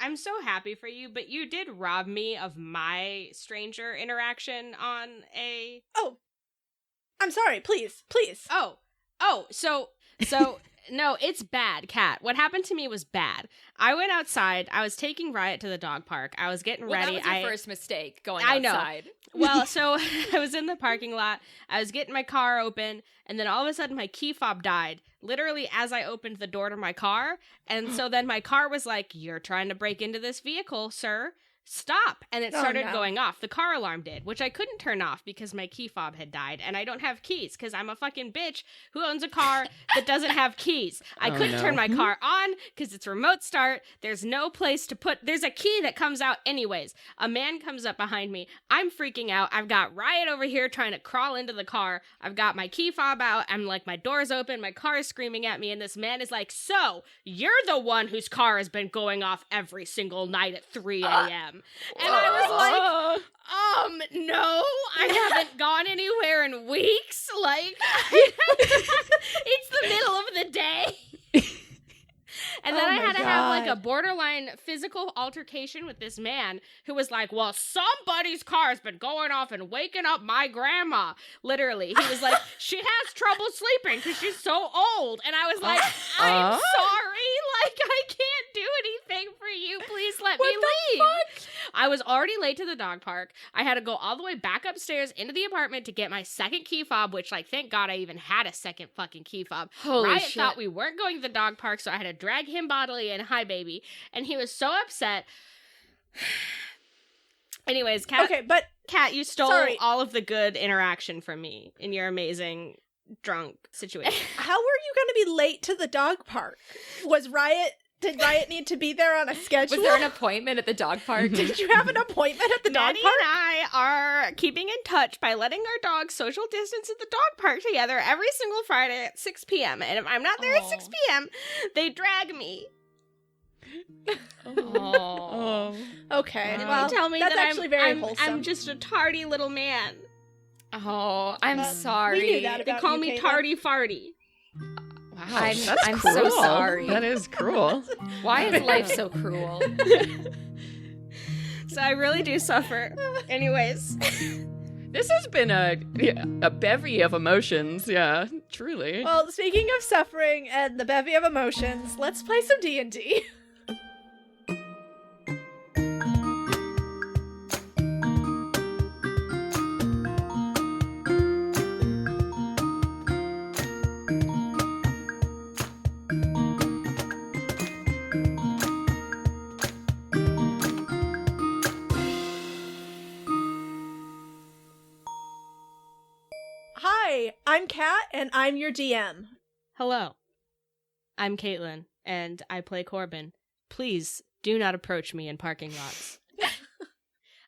I'm so happy for you, but you did rob me of my stranger interaction on a... Oh, I'm sorry. Please. So, no, it's bad, Kat. What happened to me was bad. I went outside. I was taking Riot to the dog park. I was getting ready. That was your first mistake, going outside. I know. Well, so I was in the parking lot. I was getting my car open, and then all of a sudden my key fob died, literally as I opened the door to my car. And so then my car was like, "You're trying to break into this vehicle, sir. Stop." And it started going off. The car alarm did, which I couldn't turn off because my key fob had died, and I don't have keys because I'm a fucking bitch who owns a car that doesn't have keys. I couldn't turn my car on because it's remote start. There's no place to put... There's a key that comes out anyways. A man comes up behind me. I'm freaking out. I've got Riot over here trying to crawl into the car. I've got my key fob out. I'm like, my door's open. My car is screaming at me, and this man is like, "So, you're the one whose car has been going off every single night at 3 a.m. And I was like, no, I haven't gone anywhere in weeks. Like, it's the middle of the day. And then I had to have like a borderline physical altercation with this man who was like, "Well, somebody's car has been going off and waking up my grandma." Literally. He was like, "She has trouble sleeping because she's so old." And I was like, "I'm sorry. Like, I can't do anything for you. Please let me leave." Fuck? I was already late to the dog park. I had to go all the way back upstairs into the apartment to get my second key fob, which, like, thank God I even had a second fucking key fob. Holy Riot shit. thought we weren't going to the dog park, so I had to drag him bodily in. Hi, baby. And he was so upset. Anyways, Kat, you stole all of the good interaction from me in your amazing drunk situation. How were you going to be late to the dog park? Did Riot need to be there on a schedule? Was there an appointment at the dog park? Did you have an appointment at the dog Maddie park? and I are keeping in touch by letting our dogs social distance at the dog park together every single Friday at 6 p.m. And if I'm not there at 6 p.m., they drag me. Okay. Well, tell me that's that actually very wholesome. I'm just a tardy little man. Oh, I'm sorry. We knew that They about call you, me Caitlin. Tardy Farty. Wow, I'm so cruel. sorry. That is cruel. Why is life so cruel? So I really do suffer. Anyways. This has been a bevy of emotions, yeah, truly. Well, speaking of suffering and the bevy of emotions, let's play some D&D. Hi, I'm Kat, and I'm your DM. Hello. I'm Caitlin, and I play Corbin. Please do not approach me in parking lots.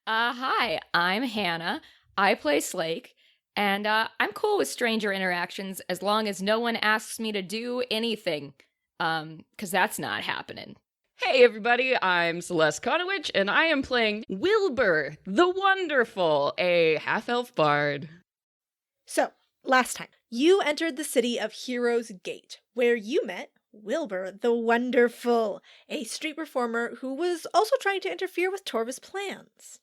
Hi, I'm Hannah. I play Slake, and I'm cool with stranger interactions as long as no one asks me to do anything, because that's not happening. Hey everybody, I'm Celeste Conowitch, and I am playing Wilbur the Wonderful, a half-elf bard. So, last time, you entered the city of Heroes Gate, where you met Wilbur the Wonderful, a street performer who was also trying to interfere with Torva's plans.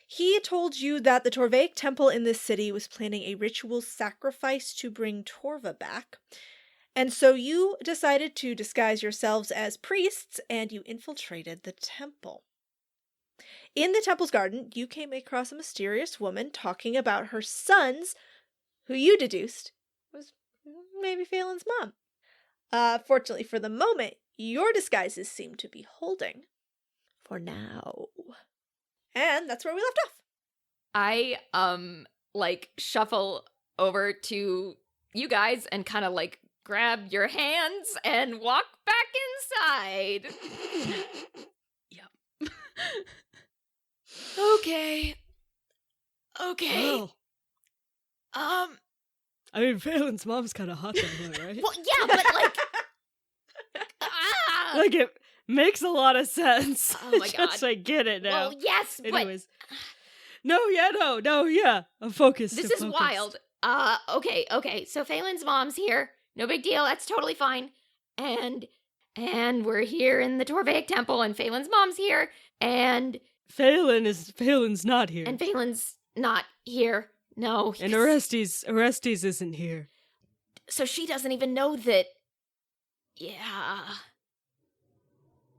He told you that the Torvaic temple in this city was planning a ritual sacrifice to bring Torva back, and so you decided to disguise yourselves as priests, and you infiltrated the temple. In the temple's garden, you came across a mysterious woman talking about her sons, who you deduced was maybe Phelan's mom. Fortunately for the moment, your disguises seem to be holding. For now. And that's where we left off. I, shuffle over to you guys and kind of, grab your hands and walk back inside. Yep. Okay. Well, I mean, Phelan's mom's kind of hot that way, right? Well, yeah, but, Like, it makes a lot of sense. Oh my God. Just, I get it now. Well, yes, Anyways. No, I'm focused. This is wild. Okay, so Phelan's mom's here. No big deal, that's totally fine. And And we're here in the Torvaic Temple, and Phelan's mom's here, and Phelan's not here. and Phelan's not here. No. And Orestes isn't here. So she doesn't even know that... Yeah.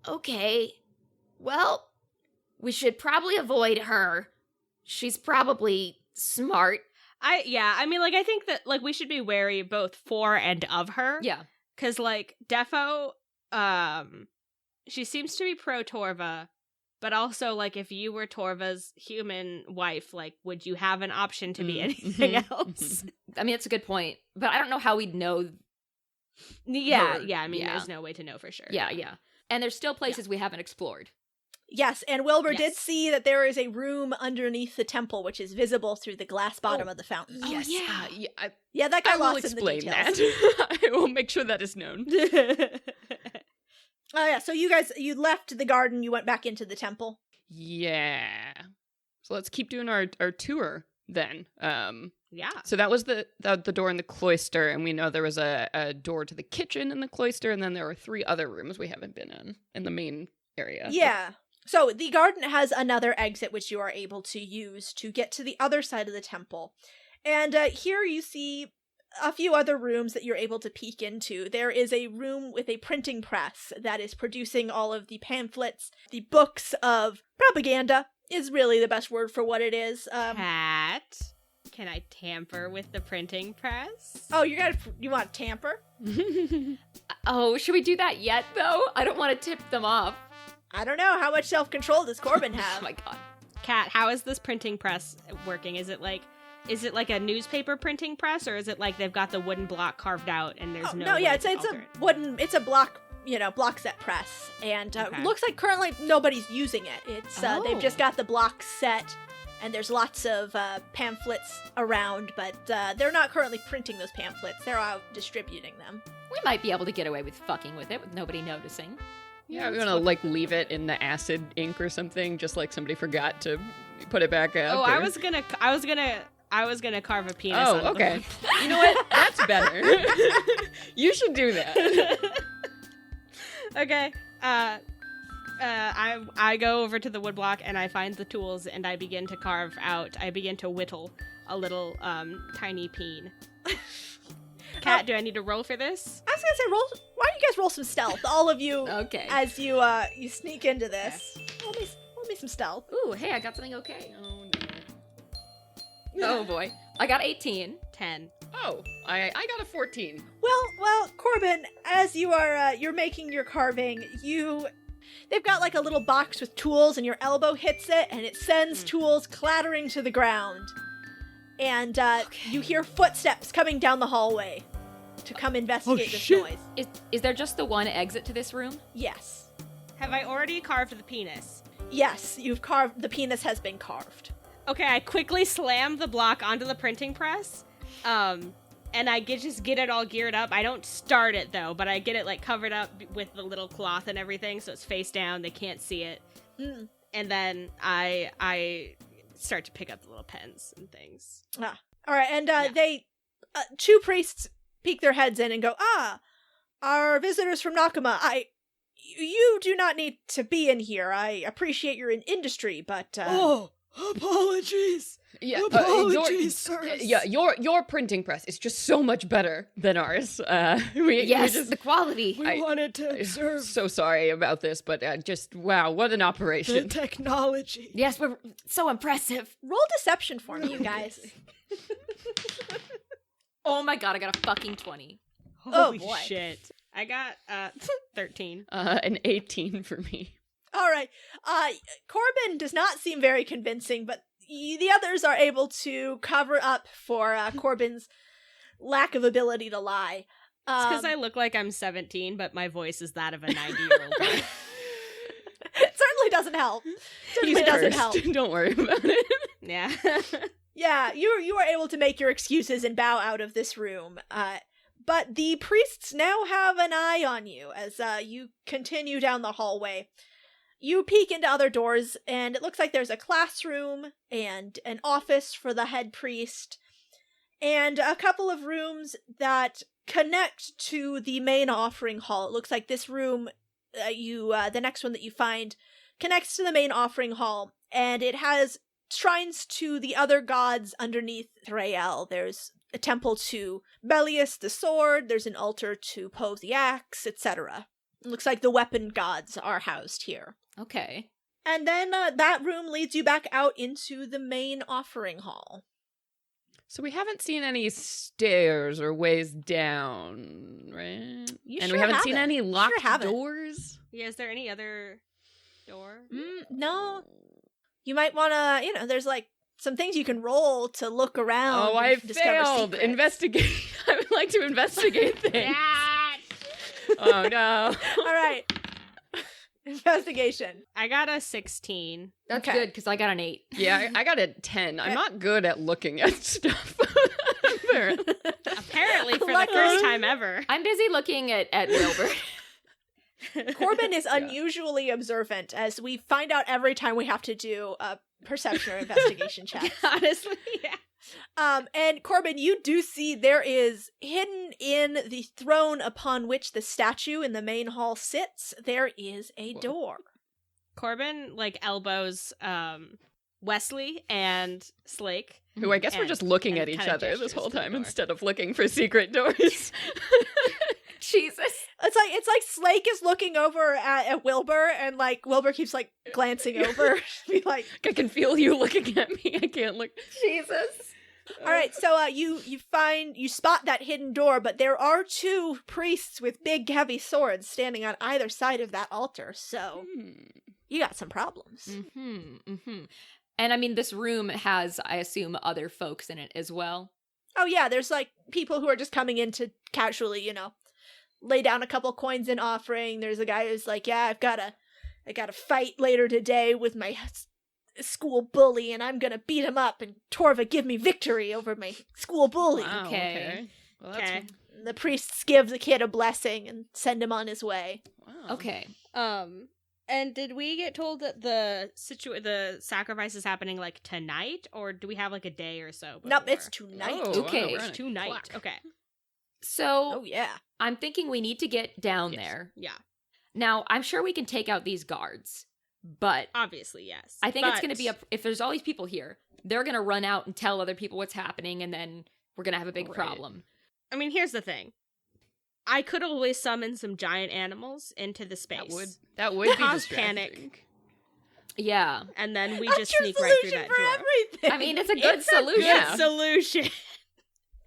Okay. Well, we should probably avoid her. She's probably smart. I mean, like, I think that, like, we should be wary both for and of her. Yeah. Because, like, Defo, she seems to be pro-Torva, but also, like, if you were Torva's human wife, like, would you have an option to be anything else? I mean, that's a good point. But I don't know how we'd know. Yeah, her. I mean, there's no way to know for sure. Yeah. And there's still places we haven't explored. Yes, and Wilbur did Yes. see that there is a room underneath the temple, which is visible through the glass bottom of the fountain. Oh, Yes. yeah. Yeah, that got I will lost in the explain details. that. I will make sure that is known. Oh yeah, so you left the garden, you went back into the temple. Yeah. So let's keep doing our tour then. Yeah. So that was the door in the cloister, and we know there was a door to the kitchen in the cloister, and then there were 3 other rooms we haven't been in the main area. Yeah. So the garden has another exit which you are able to use to get to the other side of the temple. And here you see a few other rooms that you're able to peek into. There is a room with a printing press that is producing all of the pamphlets. The books of propaganda is really the best word for what it is. Cat, can I tamper with the printing press? Oh, you want to tamper? Oh, should we do that yet, though? I don't want to tip them off. I don't know. How much self-control does Corbin Oh have? my god. Cat, how is this printing press working? Is it like a newspaper printing press, or is it like they've got the wooden block carved out and there's no? No, yeah, way it's to a alter it? wooden, it's a block set press, and Okay. looks like currently nobody's using it. It's they've just got the block set, and there's lots of pamphlets around, but they're not currently printing those pamphlets. They're out distributing them. We might be able to get away with fucking with it with nobody noticing. Yeah, we're gonna like leave it in the acid ink or something, just like somebody forgot to put it back up. Oh, or... I was gonna carve a penis. Oh, on the- okay. You know what? That's better. You should do that. Okay. I go over to the woodblock and I find the tools and I begin to whittle a little tiny peen. Cat, do I need to roll for this? I was gonna say, why don't you guys roll some stealth, all of you, Okay. as you sneak into this. Roll me some stealth. Ooh, hey, I got something okay. Oh, Oh boy. I got 18. 10. oh, I got a 14. Well, Corbin, as you are you're making your carving, they've got like a little box with tools, and your elbow hits it, and it sends tools clattering to the ground. And you hear footsteps coming down the hallway to come investigate this noise. Is there just the one exit to this room? Yes. Have I already carved the penis? Yes, the penis has been carved. Okay, I quickly slam the block onto the printing press, and I just get it all geared up. I don't start it, though, but I get it, like, covered up with the little cloth and everything, so it's face down, they can't see it. Mm. And then I start to pick up the little pens and things. All right, and they, 2 priests peek their heads in and go, our visitors from Nakama, you do not need to be in here. I appreciate your industry, but... Apologies! Yeah, Apologies, sirs. Your printing press is just so much better than ours. Yes, the quality. We wanted to observe So sorry about this, but just wow, what an the operation! technology. Yes, we're so impressive. Roll deception for me, you guys. Oh my god, I got a fucking 20. Holy boy. shit. I got 13. An 18 for me. All right. Corbin does not seem very convincing, but the others are able to cover up for Corbin's lack of ability to lie. It's because I look like I'm 17, but my voice is that of a 90-year-old guy. It certainly doesn't help. Certainly He's doesn't cursed. help. Don't worry about it. Yeah. Yeah, you are able to make your excuses and bow out of this room. But the priests now have an eye on you as you continue down the hallway. You peek into other doors, and it looks like there's a classroom and an office for the head priest, and a couple of rooms that connect to the main offering hall. It looks like this room, the next one that you find, connects to the main offering hall, and it has shrines to the other gods underneath Thrael. There's a temple to Belius the sword, there's an altar to Pove the axe, etc. It looks like the weapon gods are housed here. Okay. And then that room leads you back out into the main offering hall. So we haven't seen any stairs or ways down, right? You and sure we haven't haven't. seen any You locked sure haven't. doors. Yeah, is there any other door? No. You might want to, there's like some things you can roll to look around. Oh, and I discover failed. secrets. Investigate. I would like to investigate things. Yeah. Oh, no. All right. Investigation. I got a 16. That's Okay. good, because I got an 8. Yeah, I got a 10. I'm not good at looking at stuff. Apparently. Apparently for the Luckily- first time ever. I'm busy looking at Wilbur. Corbin is unusually observant, as we find out every time we have to do a perception or investigation check. Honestly, yeah. And Corbin, you do see there is hidden in the throne upon which the statue in the main hall sits, there is a Whoa. door. Corbin, elbows Wesley and Slake. Who I guess we're And- just looking and at each kinda other this gestures whole to the time door. instead of looking for secret doors. Jesus. It's like Slake is looking over at Wilbur, and Wilbur keeps glancing over. Be like, I can feel you looking at me. I can't look. Jesus. all right, so you spot that hidden door, but there are two priests with big heavy swords standing on either side of that altar. So you got some problems. And I mean, this room has, I assume, other folks in it as well. Oh yeah, there's people who are just coming in to casually, lay down a couple coins in offering. There's a guy who's like, yeah, I got to fight later today with my school bully, and I'm gonna beat him up, and Torva give me victory over my school bully. Wow, Okay. Well, that's Okay. The priests give the kid a blessing and send him on his way. wow. Okay. And did we get told that the sacrifice is happening tonight, or do we have a day or so? Nope, before? it's tonight. Oh, Okay. wow, we're on a Tonight. clock. Okay. So Oh yeah. I'm thinking we need to get down Yes. there. Yeah. Now, I'm sure we can take out these guards, but Obviously, yes. I think it's going to But- be if there's all these people here, they're going to run out and tell other people what's happening, and then we're going to have a big Right. problem. I mean, here's the thing. I could always summon some giant animals into the space. That would be Cause distracting. panic. Yeah. And then we That's just your sneak right through solution that for door. everything. I mean, it's a good It's a solution. good Yeah. solution.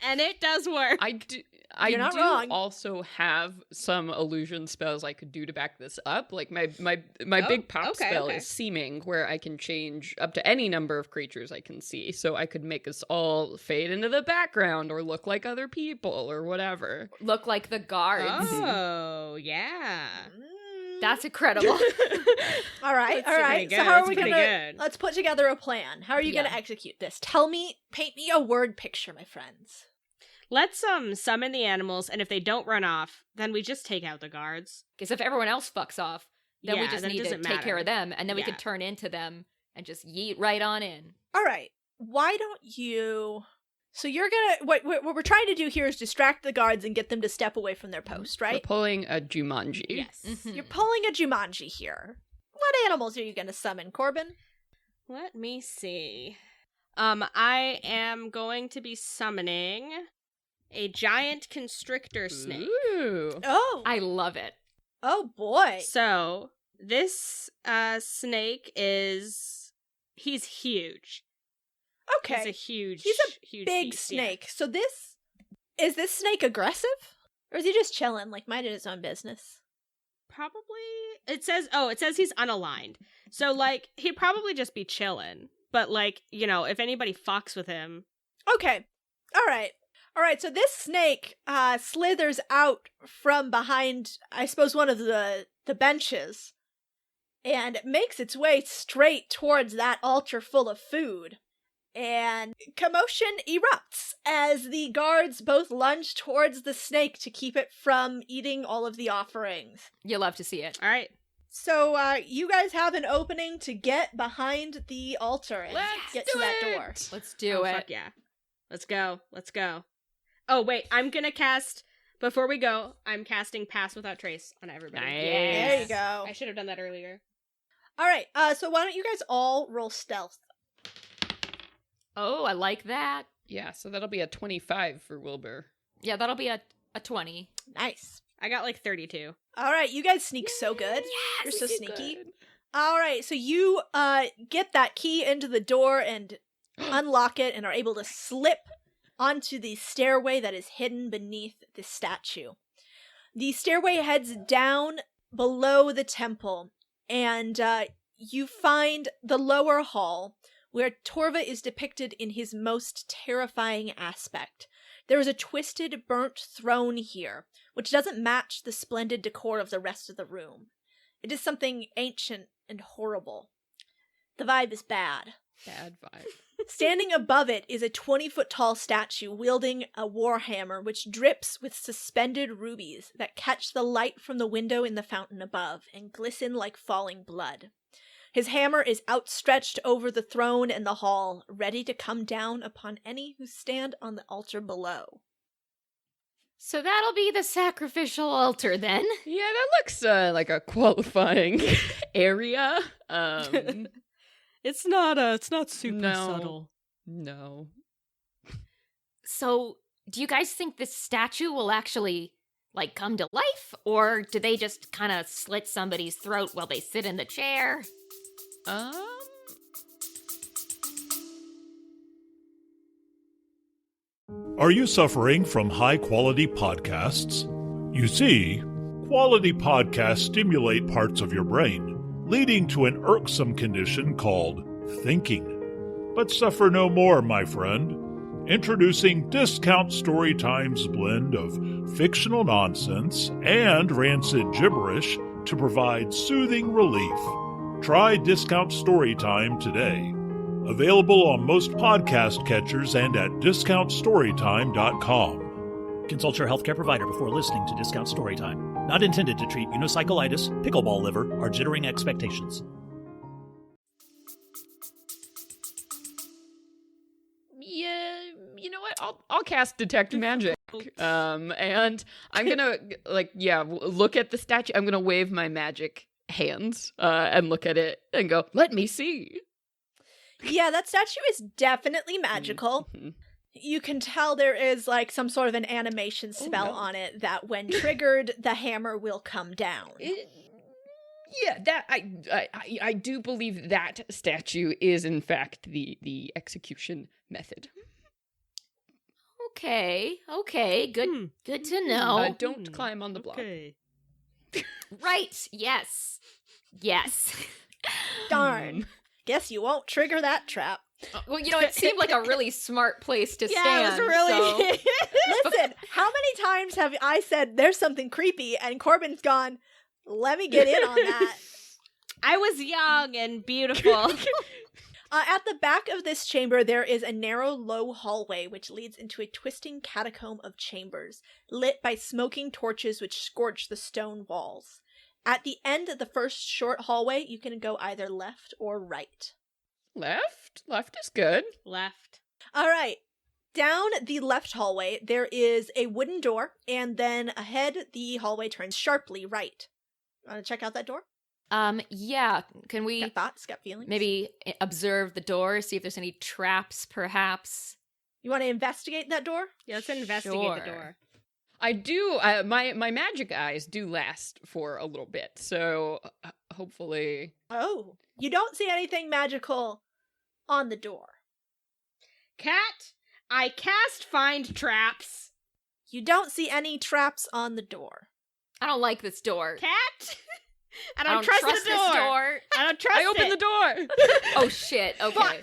And it does work. I You're not do wrong. also have some illusion spells I could do to back this up. My Oh, big pop okay, spell okay. is seeming, where I can change up to any number of creatures I can see. So I could make us all fade into the background or look like other people or whatever. Look like the guards. Oh, yeah. That's incredible. All right, That's all right. pretty So good, how are that's we pretty gonna? good. Let's put together a plan. How are you Yeah. gonna execute this? Paint me a word picture, my friends. Let's summon the animals, and if they don't run off, then we just take out the guards. Because if everyone else fucks off, then we Yeah, just then it need to doesn't take care matter. of them, and then we Yeah. can turn into them and just yeet right on in. All right. Why don't you? So you're gonna what we're trying to do here is distract the guards and get them to step away from their post, We're right? pulling a Jumanji. Yes. Mhm. You're pulling a Jumanji here. What animals are you gonna summon, Corbin? Let me see. I am going to be summoning a giant constrictor snake. Ooh. Oh, I love it. oh boy. So this snake he's huge. He's a Okay, huge He's a huge big beast, yeah. snake. So is this snake aggressive, or is he just chilling, minding his own business? Probably it says he's unaligned. So he'd probably just be chilling. But if anybody fucks with him. Okay. All right. So this snake slithers out from behind, I suppose, one of the benches, and makes its way straight towards that altar full of food. And commotion erupts as the guards both lunge towards the snake to keep it from eating all of the offerings. You love to see it. All right. So you guys have an opening to get behind the altar and Let's get do to that it! door. Let's do Oh, it. fuck yeah. Let's go. Oh wait, I'm gonna cast Before we go, I'm casting Pass Without Trace on everybody. Nice. There you go. I should have done that earlier. All right, so why don't you guys all roll stealth? Oh, I like that. Yeah, so that'll be a 25 for Wilbur. Yeah, that'll be a 20. Nice. I got like 32. All right, you guys sneak so good. Yes, You're so we did sneaky. good. All right, so you get that key into the door and unlock it and are able to slip onto the stairway that is hidden beneath the statue. The stairway heads down below the temple, and you find the lower hall where Torva is depicted in his most terrifying aspect. There is a twisted, burnt throne here, which doesn't match the splendid decor of the rest of the room. It is something ancient and horrible. The vibe is bad. Bad vibe. Standing above it is a 20-foot-tall statue wielding a warhammer which drips with suspended rubies that catch the light from the window in the fountain above and glisten like falling blood. His hammer is outstretched over the throne and the hall, ready to come down upon any who stand on the altar below. So that'll be the sacrificial altar then. Yeah, that looks like a qualifying area. It's not super No. subtle. No. So, do you guys think this statue will actually, like, come to life? Or do they just kind of slit somebody's throat while they sit in the chair? Are you suffering from high-quality podcasts? You see, quality podcasts stimulate parts of your brain, leading to an irksome condition called thinking. But suffer no more, my friend. Introducing Discount Storytime's blend of fictional nonsense and rancid gibberish to provide soothing relief. Try Discount Storytime today. Available on most podcast catchers and at discountstorytime.com. Consult your healthcare provider before listening to Discount Storytime. Not intended to treat unicyclitis, pickleball liver, or jittering expectations. Yeah, you know what? I'll cast Detect Magic. And I'm gonna look at the statue. I'm gonna wave my magic hands and look at it and go, "Let me see." Yeah, that statue is definitely magical. Mhm. You can tell there is like some sort of an animation spell no. on it that when triggered, the hammer will come down. Yeah, that I do believe that statue is in fact the execution method. Okay, good to know. Don't climb on the block. Okay. Right, yes. Darn. Guess you won't trigger that trap. Well, you know, it seemed like a really smart place to Yeah, stand. it was really. so- Listen, how many times have I said there's something creepy and Corbin's gone, let me get in on that. I was young and beautiful. At the back of this chamber, there is a narrow, low hallway which leads into a twisting catacomb of chambers, lit by smoking torches which scorch the stone walls. At the end of the first short hallway, you can go either left or right. Left is good. Left. All right. Down the left hallway, there is a wooden door, and then ahead, the hallway turns sharply right. Want to check out that door? Yeah, can we Got thoughts? Got feelings? maybe observe the door, see if there's any traps, perhaps? You want to investigate that door? Yeah, let's investigate Sure. the door. I do. My magic eyes do last for a little bit, so hopefully. Oh, you don't see anything magical on the door. Cat, I cast find traps. You don't see any traps on the door. I don't like this door. Cat, I don't trust the this door. door. I don't trust I open it. the door. Oh shit, okay.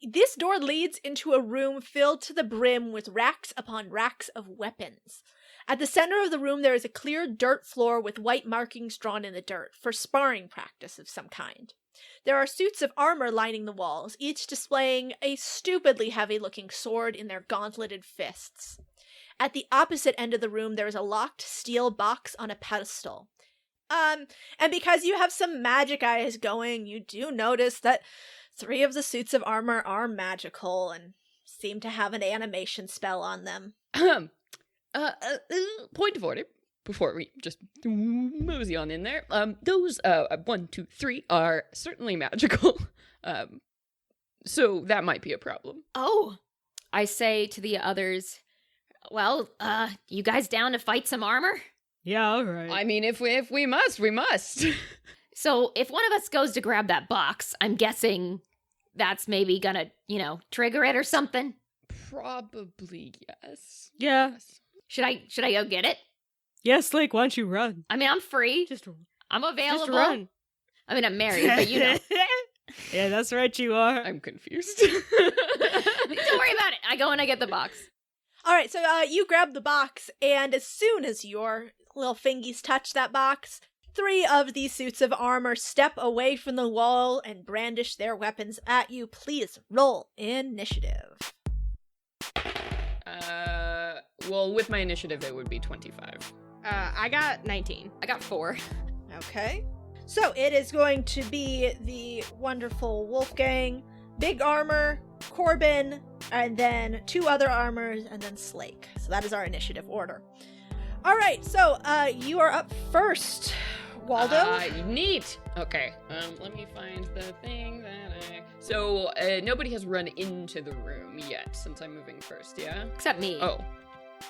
This door leads into a room filled to the brim with racks upon racks of weapons. At the center of the room, there is a clear dirt floor with white markings drawn in the dirt for sparring practice of some kind. There are suits of armor lining the walls, each displaying a stupidly heavy-looking sword in their gauntleted fists. At the opposite end of the room, there is a locked steel box on a pedestal. And because you have some magic eyes going, you do notice that 3 of the suits of armor are magical and seem to have an animation spell on them. Point of order before we just mosey on in there. Those 1, 2, 3 are certainly magical. So that might be a problem. Oh, I say to the others, well, you guys down to fight some armor? Yeah, all right. I mean, if we must, we must. So if one of us goes to grab that box, I'm guessing that's maybe gonna, trigger it or something. Probably yes. Yeah. Should I go get it? Yes, Lake, why don't you run? I mean, I'm free. I'm available. Just run. I mean, I'm married, but Yeah, that's right, you are. I'm confused. Don't worry about it. I go and I get the box. All right, so you grab the box, and as soon as your little fingies touch that box, 3 of these suits of armor step away from the wall and brandish their weapons at you. Please roll initiative. Well, with my initiative, it would be 25. I got 19. I got 4. Okay. So it is going to be the wonderful Wolfgang, Big Armor, Corbin, and then 2 other armors, and then Slake. So that is our initiative order. All right, so you are up first, Waldo. Neat. Okay. Let me find the thing that I. So nobody has run into the room yet since I'm moving first. Yeah. Except me. Oh.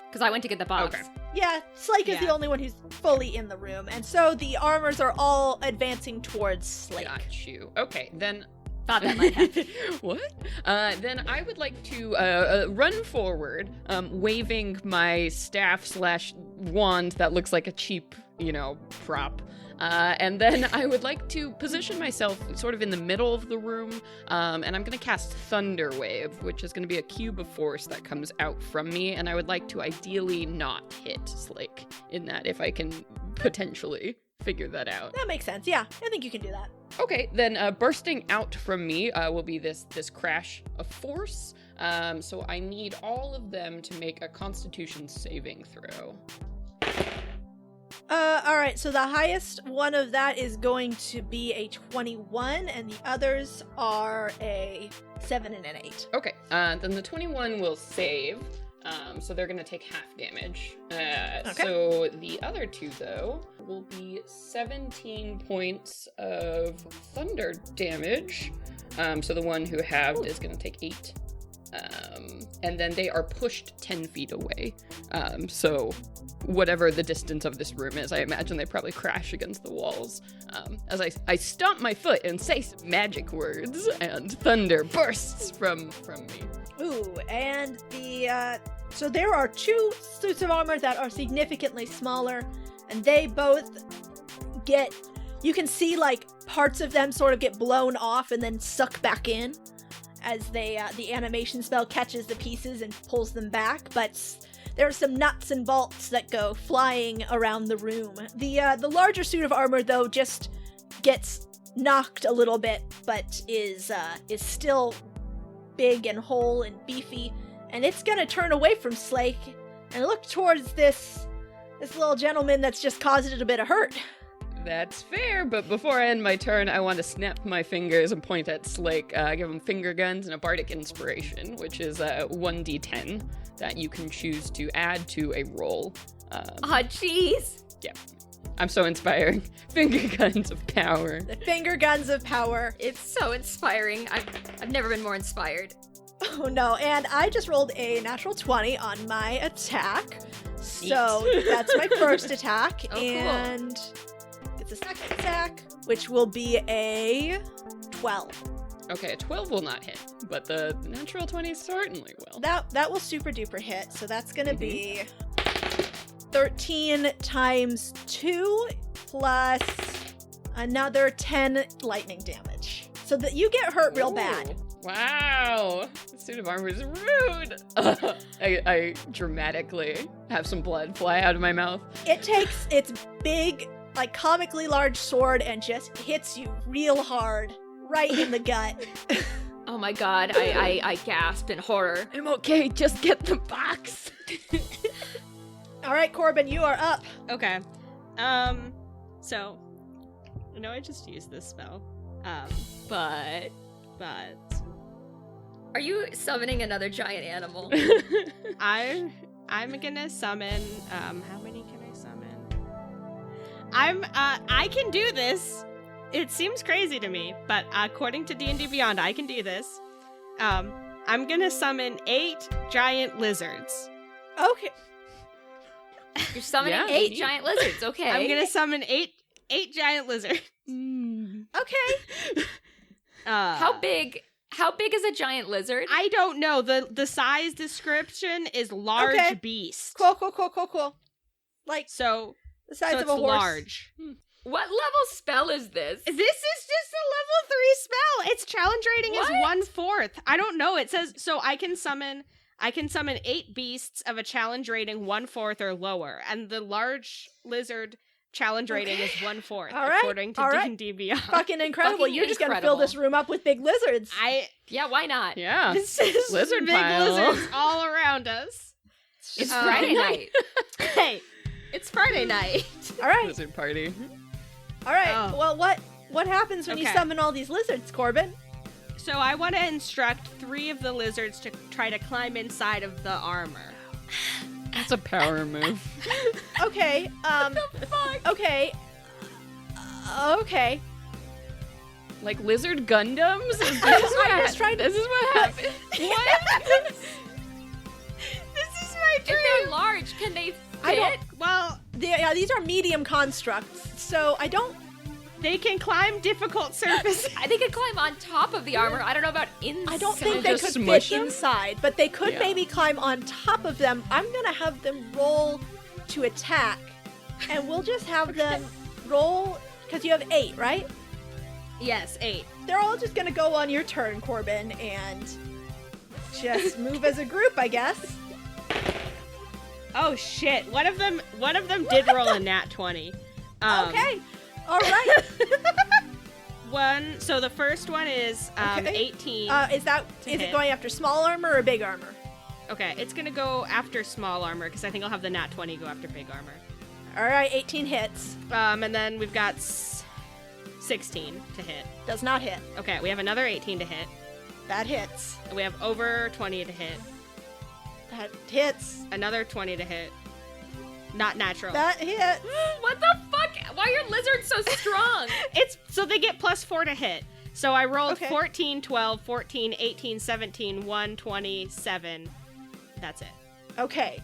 Because I went to get the box. Okay. Yeah, Slake is the only one who's fully in the room, and so the armors are all advancing towards Slake. Got you. Okay, then. Thought that might happen. What? Then I would like to run forward, waving my staff/wand that looks like a cheap, prop. And then I would like to position myself sort of in the middle of the room, and I'm going to cast Thunder Wave, which is going to be a cube of force that comes out from me, and I would like to ideally not hit Slake in that, if I can potentially figure that out. That makes sense. Yeah, I think you can do that. Okay, then bursting out from me will be this crash of force. So I need all of them to make a Constitution saving throw. All right, so the highest one of that is going to be a 21, and the others are a 7 and an 8. Okay, then the 21 will save, so they're going to take half damage. Okay. So the other 2, though, will be 17 points of thunder damage. So the one who halved is going to take 8. And then they are pushed 10 feet away. So whatever the distance of this room is, I imagine they probably crash against the walls. As I stomp my foot and say some magic words, and thunder bursts from me. Ooh, and so there are 2 suits of armor that are significantly smaller, and they both you can see like parts of them sort of get blown off and then suck back in as the animation spell catches the pieces and pulls them back, but there are some nuts and bolts that go flying around the room. The larger suit of armor, though, just gets knocked a little bit, but is still big and whole and beefy, and it's gonna turn away from Slake and look towards this little gentleman that's just caused it a bit of hurt. That's fair, but before I end my turn, I want to snap my fingers and point at Slake, give him finger guns and a bardic inspiration, which is a 1d10 that you can choose to add to a roll. Jeez. Yeah. I'm so inspiring. Finger guns of power. The finger guns of power. It's so inspiring. I've never been more inspired. Oh no, and I just rolled a natural 20 on my attack. So that's my first attack. Oh, and it's a second attack, which will be a 12. Okay, a 12 will not hit, but the natural 20 certainly will. That will super duper hit, so that's gonna be 13 times 2 plus another 10 lightning damage. So that you get hurt real bad. Wow, the suit of armor is rude. I dramatically have some blood fly out of my mouth. It takes its big, like comically large sword and just hits you real hard, right in the gut. Oh my god, I gasped in horror. I'm okay, just get the box. All right, Corbin, you are up. Okay. So, I know I just used this spell. But Are you summoning another giant animal? I I'm gonna summon, how many can I summon? I can do this. It seems crazy to me, but according to D&D Beyond, I can do this. I'm gonna summon 8 giant lizards. Okay. You're summoning Yeah, 8 neat. giant lizards. Okay. I'm gonna summon 8 giant lizards. Okay. How big is a giant lizard? I don't know. The size description is large Okay. beast. Cool. Like So, the size so of it's a horse. large. What level spell is this? This is just a level 3 spell. Its challenge rating is What? 1/4. I don't know. It says so I can summon 8 beasts of a challenge rating 1/4 or lower, and the large lizard challenge rating is 1/4 All right, according to all right. D&D Beyond. Fucking incredible. Fucking You're just gonna fill incredible. this room up with big lizards. Yeah, why not? Yeah. This is Lizard big pile. lizards all around us. It's Friday night. Hey, it's Friday night. All right. Lizard party. All right. Oh. Well, what happens when you Okay. summon all these lizards, Corbin? So I want to instruct 3 of the lizards to try to climb inside of the armor. That's a power move. Okay. Okay. Okay. Like lizard Gundams? Is this I'm just trying to- This is what happened. What? This is my If dream. they're large, can they fit? I don't- Well, Yeah, these are medium constructs, so I don't. they can climb difficult surfaces. They could climb on top of the armor. I don't know about inside. I don't think Can I they just could smush fit them? inside, but they could Yeah. maybe climb on top of them. I'm gonna have them roll to attack, and we'll just have them roll because you have 8, right? Yes, 8. They're all just gonna go on your turn, Corbin, and just move as a group, I guess. Oh shit! One of them did roll a nat 20. Okay. All right. So the first one is Okay. 18. Is hit. it going after small armor or big armor? Okay, it's gonna go after small armor because I think I'll have the nat 20 go after big armor. All right, 18 hits. And then we've got 16 to hit. Does not hit. Okay, we have another 18 to hit. That hits. We have over 20 to hit. That hits. Another 20 to hit. Not natural. That hits. What the fuck? Why are your lizards so strong? It's so they get +4 to hit. So I rolled Okay. 14, 12, 14, 18, 17, 1, 27. That's it. Okay.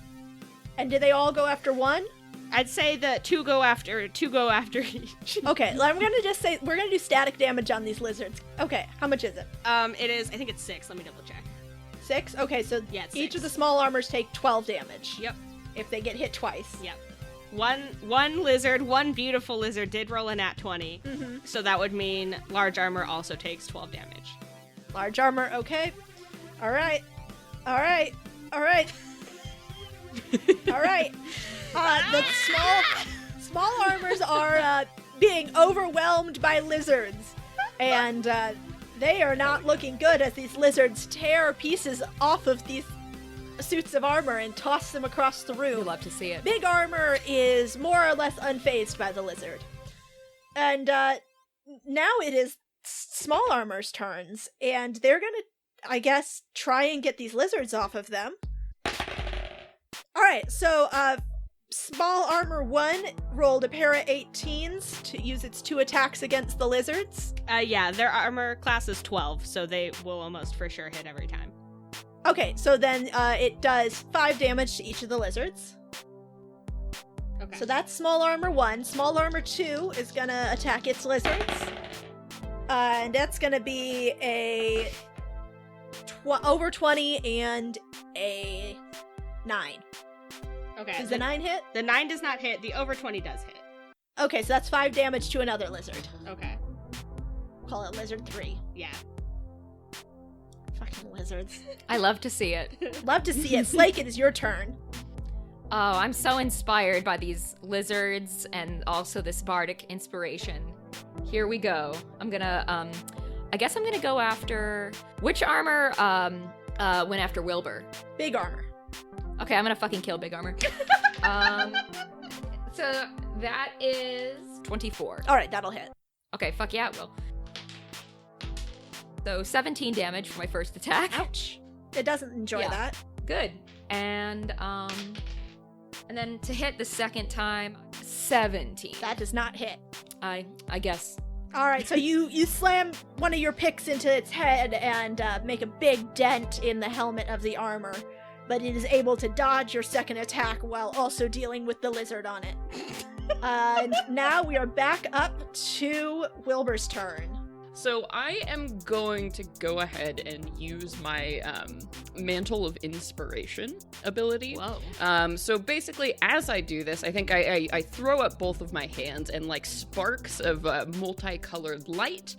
And do they all go after one? I'd say that two go after each. Okay, I'm gonna just say we're gonna do static damage on these lizards. Okay, how much is it? It is, I think it's 6. Let me double check. 6? Okay, so Yeah, it's each 6. of the small armors take 12 damage. Yep. If they get hit twice. Yep. One lizard, one beautiful lizard did roll a nat 20. Mm-hmm. So that would mean large armor also takes 12 damage. Large armor, okay. Alright. Alright. Alright. Alright. The small armors are being overwhelmed by lizards. And they are not looking good as these lizards tear pieces off of these suits of armor and toss them across the room. You'd love to see it. Big armor is more or less unfazed by the lizard. And now it is small armor's turns, and they're gonna, I guess, try and get these lizards off of them. Alright, so small armor 1 rolled a pair of 18s to use its 2 attacks against the lizards. Yeah, their armor class is 12, so they will almost for sure hit every time. Okay, so then it does 5 damage to each of the lizards. Okay. So that's small armor 1. Small armor 2 is gonna attack its lizards. And that's gonna be a over 20 and a 9. Okay. Does the 9 hit? The 9 does not hit. The over 20 does hit. Okay, so that's 5 damage to another lizard. Okay. Call it lizard 3. Yeah. Fucking lizards. I love to see it. Love to see it. Slake, it is your turn. Oh, I'm so inspired by these lizards and also this bardic inspiration. Here we go. I'm gonna, I guess I'm gonna go after... Which armor, went after Wilbur? Big armor. Okay, I'm gonna fucking kill Big Armor. So that is 24. Alright, that'll hit. Okay, fuck yeah, it will. So 17 damage for my first attack. Ouch. It doesn't enjoy Yeah. that. Good. And then to hit the second time, 17. That does not hit. I guess. All right, so you slam one of your picks into its head and make a big dent in the helmet of the armor, but it is able to dodge your second attack while also dealing with the lizard on it. Now we are back up to Wilbur's turn. So I am going to go ahead and use my Mantle of Inspiration ability. Whoa. So basically, as I do this, I think I throw up both of my hands, and like sparks of multicolored light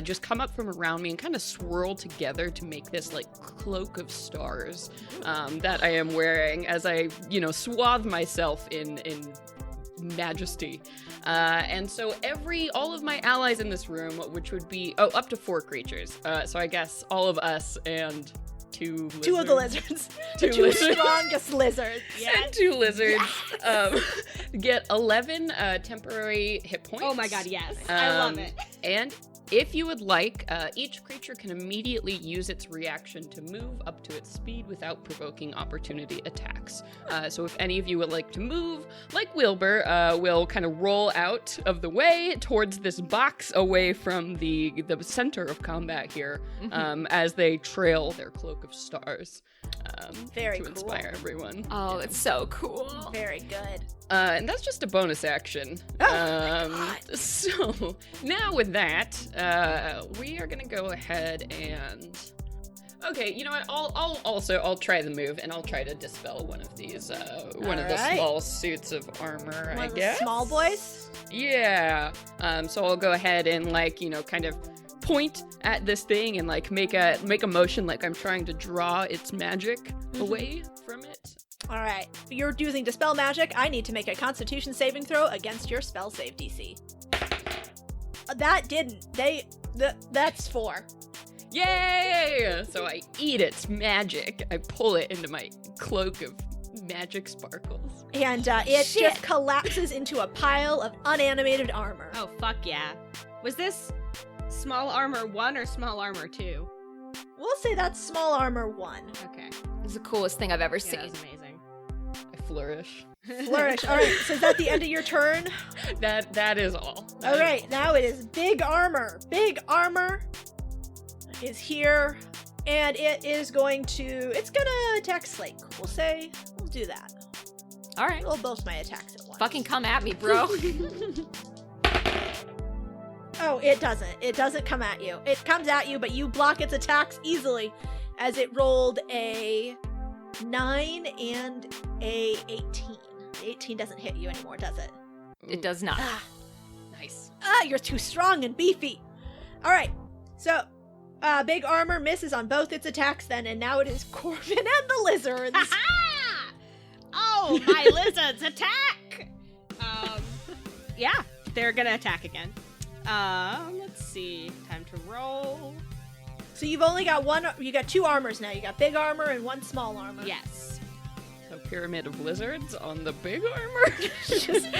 just come up from around me and kind of swirl together to make this like cloak of stars that I am wearing as I, swathe myself in majesty. And so all of my allies in this room, which would be, up to 4 creatures. So I guess all of us and 2 lizards. 2 of the lizards. Two The 2 lizards. strongest lizards. And 2 lizards get 11 temporary hit points. Oh my god, yes. I love it. And if you would like, each creature can immediately use its reaction to move up to its speed without provoking opportunity attacks. So if any of you would like to move, like Wilbur, will kind of roll out of the way towards this box away from the center of combat here, as they trail their cloak of stars. Very to cool. inspire everyone. Oh, it's so cool. Very good. And that's just a bonus action. So now with that, we are gonna go ahead and. Okay, you know what? I'll try the move, and I'll try to dispel one of these, one of the Alright. small suits of armor. One I of the guess. small boys? Yeah. So I'll go ahead and kind of point at this thing and make a motion like I'm trying to draw its magic away from it. All right. You're using Dispel Magic. I need to make a Constitution saving throw against your spell save DC. That didn't. That's 4. Yay! So I eat its magic. I pull it into my cloak of magic sparkles. And it just collapses into a pile of unanimated armor. Oh, fuck yeah. Was this small armor 1 or small armor 2? We'll say that's small armor 1. Okay. It's the coolest thing I've ever Yeah, seen. that was amazing. I flourish. Flourish. All right. So is that the end of your turn? That is all. All right. Now it is Big Armor. Big Armor is here, and it's gonna attack Slake. We'll do that. All right. Roll both my attacks at once. Fucking come at me, bro. Oh, it doesn't. It doesn't come at you. It comes at you, but you block its attacks easily as it rolled a 9 and a 18. The 18 doesn't hit you anymore, does it? It does not. Nice. You're too strong and beefy. All right. So, Big Armor misses on both its attacks then, and now it is Corbin and the lizards. Oh, my lizards attack! Yeah, they're gonna attack again. Let's see. Time to roll. So you've only got you got 2 armors now. You got Big Armor and 1 small armor. Yes. So pyramid of lizards on the big armor. just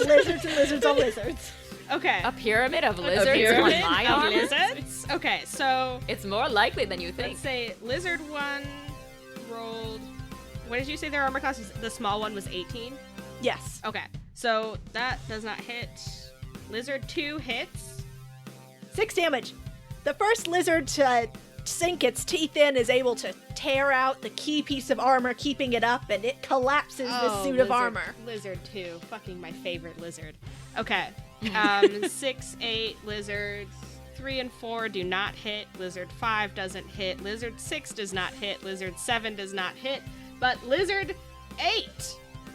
lizards and lizards on lizards. Okay. A pyramid of lizards pyramid on my of armor? lizards? Okay, so It's more likely than you think. let's say lizard 1 rolled. What did you say their armor class was? The small one was 18? Yes. Okay, so that does not hit. Lizard 2 hits. 6 damage. The first lizard to sink its teeth in is able to tear out the key piece of armor, keeping it up, and it collapses the suit of armor. Lizard 2. Fucking my favorite lizard. Okay. 6, 8 lizards. 3 and 4 do not hit. Lizard 5 doesn't hit. Lizard 6 does not hit. Lizard 7 does not hit. But Lizard 8,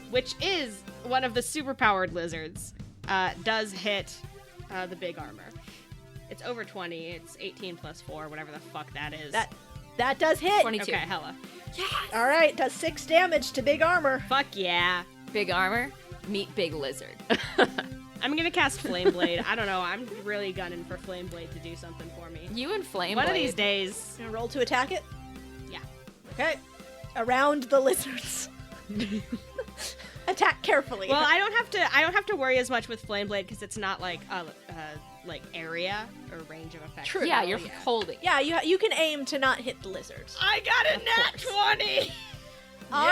which is one of the superpowered lizards, does hit the big armor. It's over 20. It's 18 plus 4, whatever the fuck that is. That does hit. 22. Okay, hella. All right, does 6 damage to Big Armor. Fuck yeah. Big armor, meet big lizard. I'm gonna cast Flame Blade. I don't know. I'm really gunning for Flame Blade to do something for me. You and Flame One of Blade. these days. Gonna roll to attack it? Yeah. Okay. Around the lizards. Attack carefully. Well, I don't have to worry as much with Flame Blade because it's not like area or range of effect. True. Yeah, you're holding. yeah, you can aim to not hit the lizards. I got a nat 20. All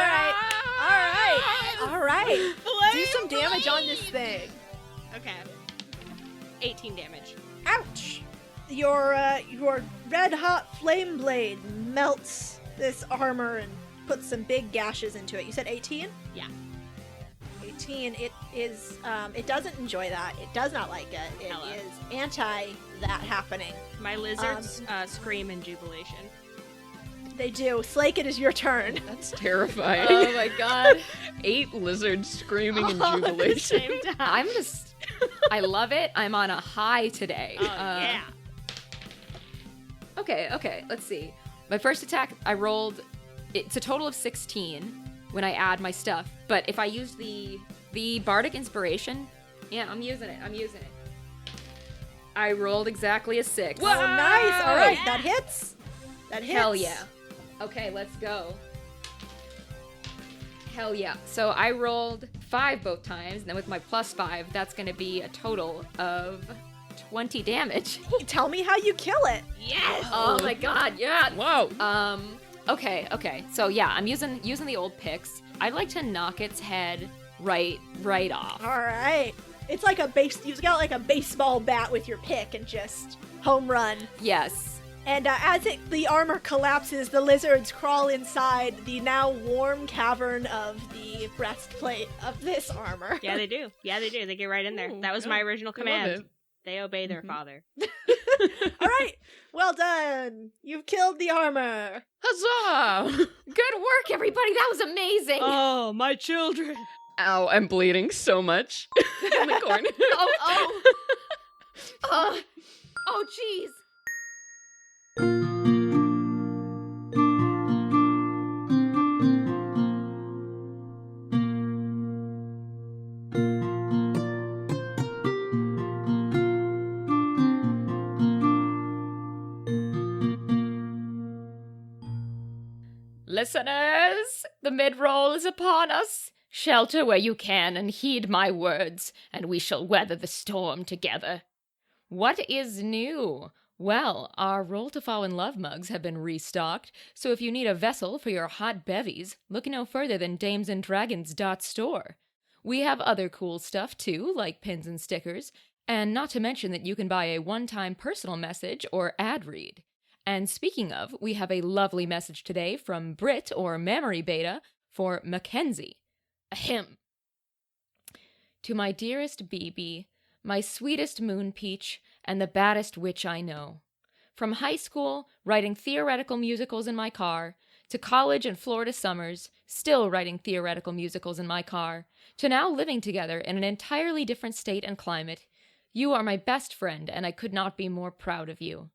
right. Do some damage on this thing. Okay. 18 damage. Ouch! Your red-hot flame blade melts this armor and puts some big gashes into it. You said 18? Yeah. 18. It is. It doesn't enjoy that. It does not like it. It Hello. is anti that happening. My lizards scream in jubilation. They do. Slake, it is your turn. That's terrifying. Oh my god. 8 lizards screaming in All at the jubilation. same time. I love it. I'm on a high today. Oh, yeah. Okay, let's see. My first attack, I rolled, it's a total of 16 when I add my stuff. But if I use the Bardic Inspiration, yeah, I'm using it. I rolled exactly a 6. Oh, nice. All right, that hits. That hits. Hell yeah. Okay, let's go. Hell yeah. So I rolled 5 both times, and then with my +5, that's going to be a total of 20 damage. Tell me how you kill it. Yes. Oh my god, yeah. Whoa. Okay. So yeah, I'm using the old picks. I'd like to knock its head right off. All right. It's like you've got like a baseball bat with your pick and just home run. Yes. And as the armor collapses, the lizards crawl inside the now warm cavern of the breastplate of this armor. Yeah, they do. They get right in there. Ooh, That was yeah. my original I love command. it. They obey their father. All right. Well done. You've killed the armor. Huzzah! Good work, everybody. That was amazing. Oh, my children. Ow, I'm bleeding so much in the corner. Oh, jeez. Listeners, the mid-roll is upon us. Shelter where you can and heed my words, and we shall weather the storm together. What is new? Well, our Roll to Fall in Love mugs have been restocked, so if you need a vessel for your hot bevies, look no further than damesanddragons.store. We have other cool stuff too, like pins and stickers, and not to mention that you can buy a one-time personal message or ad read. And speaking of, we have a lovely message today from Brit or Memory Beta for Mackenzie. Ahem. To my dearest BB, my sweetest moon peach, and the baddest witch I know. From high school, writing theoretical musicals in my car, to college and Florida summers, still writing theoretical musicals in my car, to now living together in an entirely different state and climate, you are my best friend, and I could not be more proud of you.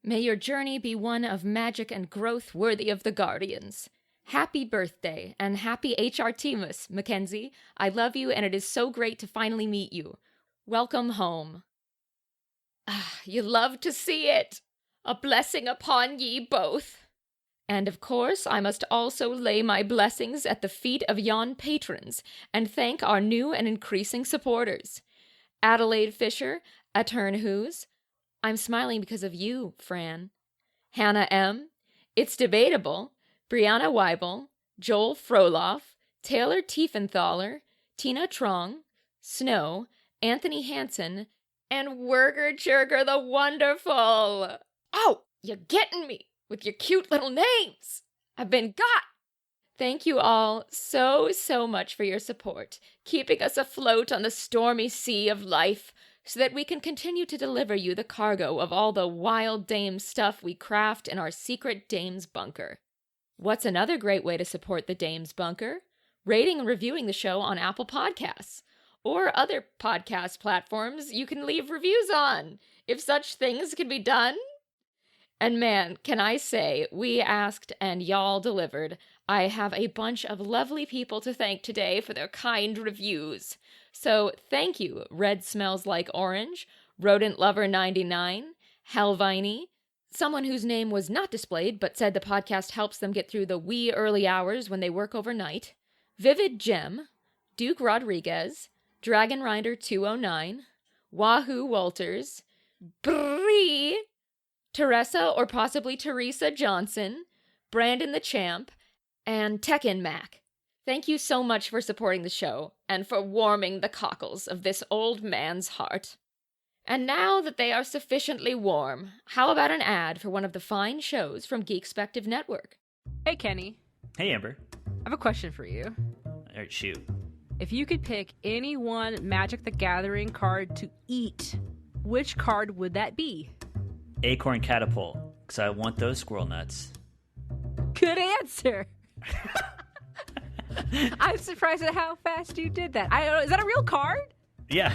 May your journey be one of magic and growth worthy of the Guardians. Happy birthday, and happy HRTmas, Mackenzie. I love you, and it is so great to finally meet you. Welcome home. You love to see it. A blessing upon ye both. And of course, I must also lay my blessings at the feet of yon patrons, and thank our new and increasing supporters. Adelaide Fisher, Atern Who's. I'm smiling because of you, Fran. Hannah M. It's Debatable. Brianna Weibel, Joel Froloff, Taylor Tiefenthaler, Tina Trong, Snow, Anthony Hansen, and Werger Jerger the Wonderful. Oh, you're getting me with your cute little names. I've been got. Thank you all so much for your support, keeping us afloat on the stormy sea of life, so that we can continue to deliver you the cargo of all the wild dame stuff we craft in our secret dame's bunker. What's another great way to support the Dame's Bunker? Rating and reviewing the show on Apple Podcasts, or other podcast platforms you can leave reviews on, if such things can be done. And man, can I say, we asked and y'all delivered. I have a bunch of lovely people to thank today for their kind reviews. So thank you, Red Smells Like Orange, Rodent Lover 99, Halvini, someone whose name was not displayed but said the podcast helps them get through the wee early hours when they work overnight, Vivid Gem, Duke Rodriguez, Dragon Rider 209, Wahoo Walters, Bree, Teresa or possibly Teresa Johnson, Brandon the Champ, And Tekken Mac, thank you so much for supporting the show and for warming the cockles of this old man's heart. And now that they are sufficiently warm, how about an ad for one of the fine shows from Geekspective Network? Hey, Kenny. Hey, Amber. I have a question for you. All right, shoot. If you could pick any one Magic the Gathering card to eat, which card would that be? Acorn Catapult, because I want those squirrel nuts. Good answer. I'm surprised at how fast you did that. I don't know, is that a real card? Yeah.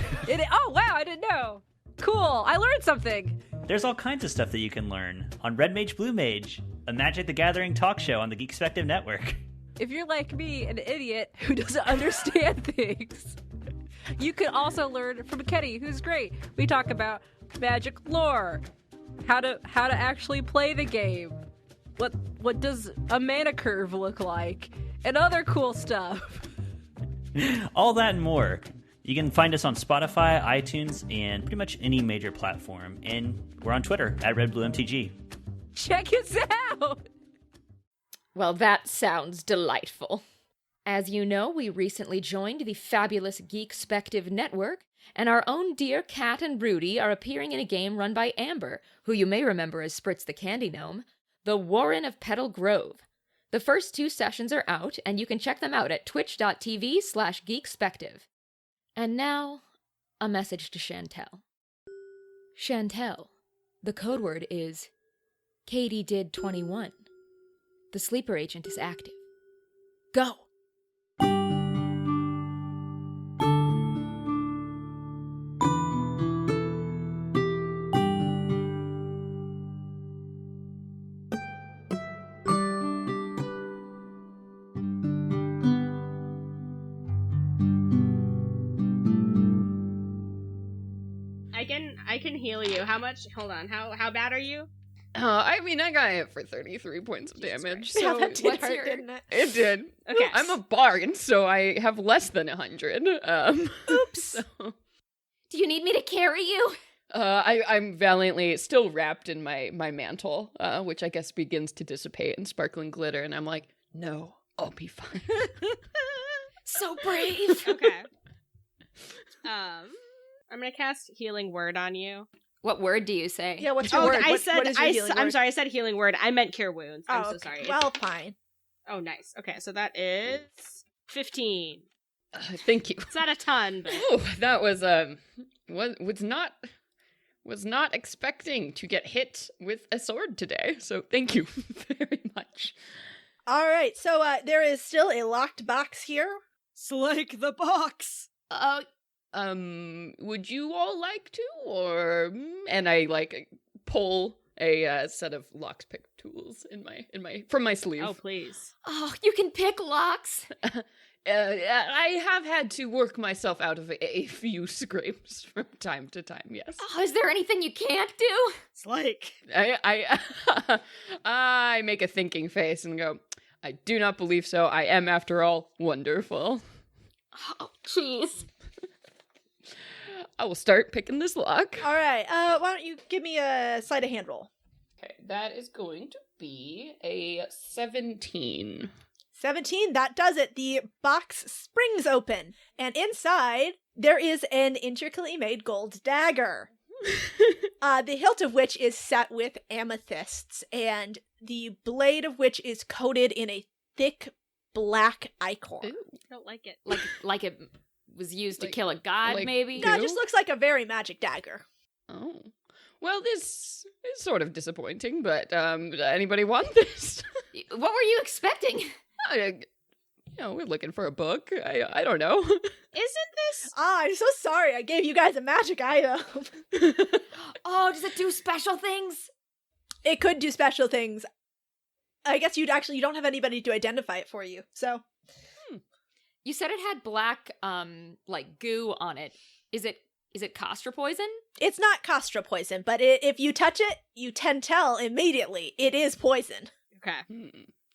Oh, wow, I didn't know. Cool, I learned something. There's all kinds of stuff that you can learn on Red Mage Blue Mage, a Magic the Gathering talk show on the Geekspective Network. If you're like me, an idiot who doesn't understand things, you can also learn from Kenny, who's great. We talk about Magic lore, how to actually play the game, what does a mana curve look like, and other cool stuff. All that and more. You can find us on Spotify, iTunes, and pretty much any major platform. And we're on Twitter at RedBlueMTG. Check us out! Well, that sounds delightful. As you know, we recently joined the fabulous Geekspective Network, and our own dear Cat and Rudy are appearing in a game run by Amber, who you may remember as Spritz the Candy Gnome, The Warren of Petal Grove. The first 2 sessions are out, and you can check them out at twitch.tv/Geekspective. And now, a message to Chantel. Chantel, the code word is Katie did 21. The sleeper agent is active. Go! I can heal you. How much? Hold on. How bad are you? I mean, I got hit for 33 points of damage. Yeah, So that did what's hurt, your- didn't it? it did. Okay. I'm a bard, so I have less than 100. Oops! So, Do you need me to carry you? I'm valiantly still wrapped in my mantle, which I guess begins to dissipate in sparkling glitter, and I'm like, no, I'll be fine. So brave! Okay. I'm gonna cast Healing Word on you. What word do you say? Yeah, what's your Oh, word? I What said is your healing I'm word? sorry. I said Healing Word. I meant Cure Wounds. I'm so okay. sorry. Well, fine. Oh, nice. Okay, so that is 15. Thank you. It's not a ton, but Oh, that was was not expecting to get hit with a sword today. So thank you very much. All right, so there is still a locked box here. Slake the box. Would you all like to, or and I pull a set of lockpick tools from my sleeve. Oh, please. Oh, you can pick locks. I have had to work myself out of a few scrapes from time to time. Yes. Oh, is there anything you can't do? Slake. I make a thinking face and go, I do not believe so. I am, after all, wonderful. Oh, jeez. I will start picking this lock. All right, why don't you give me a sleight of hand roll? Okay, that is going to be a 17. 17, that does it. The box springs open, and inside there is an intricately made gold dagger. The hilt of which is set with amethysts, and the blade of which is coated in a thick black ichor. Ooh. I don't like it. Like it was used to Like- kill a god, like- maybe? No, it just looks like a very magic dagger. Oh. Well, this is sort of disappointing, but anybody want this? What were you expecting? We're looking for a book. I don't know. Isn't this? Ah, I'm so sorry. I gave you guys a magic item. Oh, does it do special things? It could do special things. I guess you don't have anybody to identify it for you. So, You said it had black, goo on it. Is it Costra poison? it's not Costra poison, but if you touch it, you can tell immediately it is poison. Okay.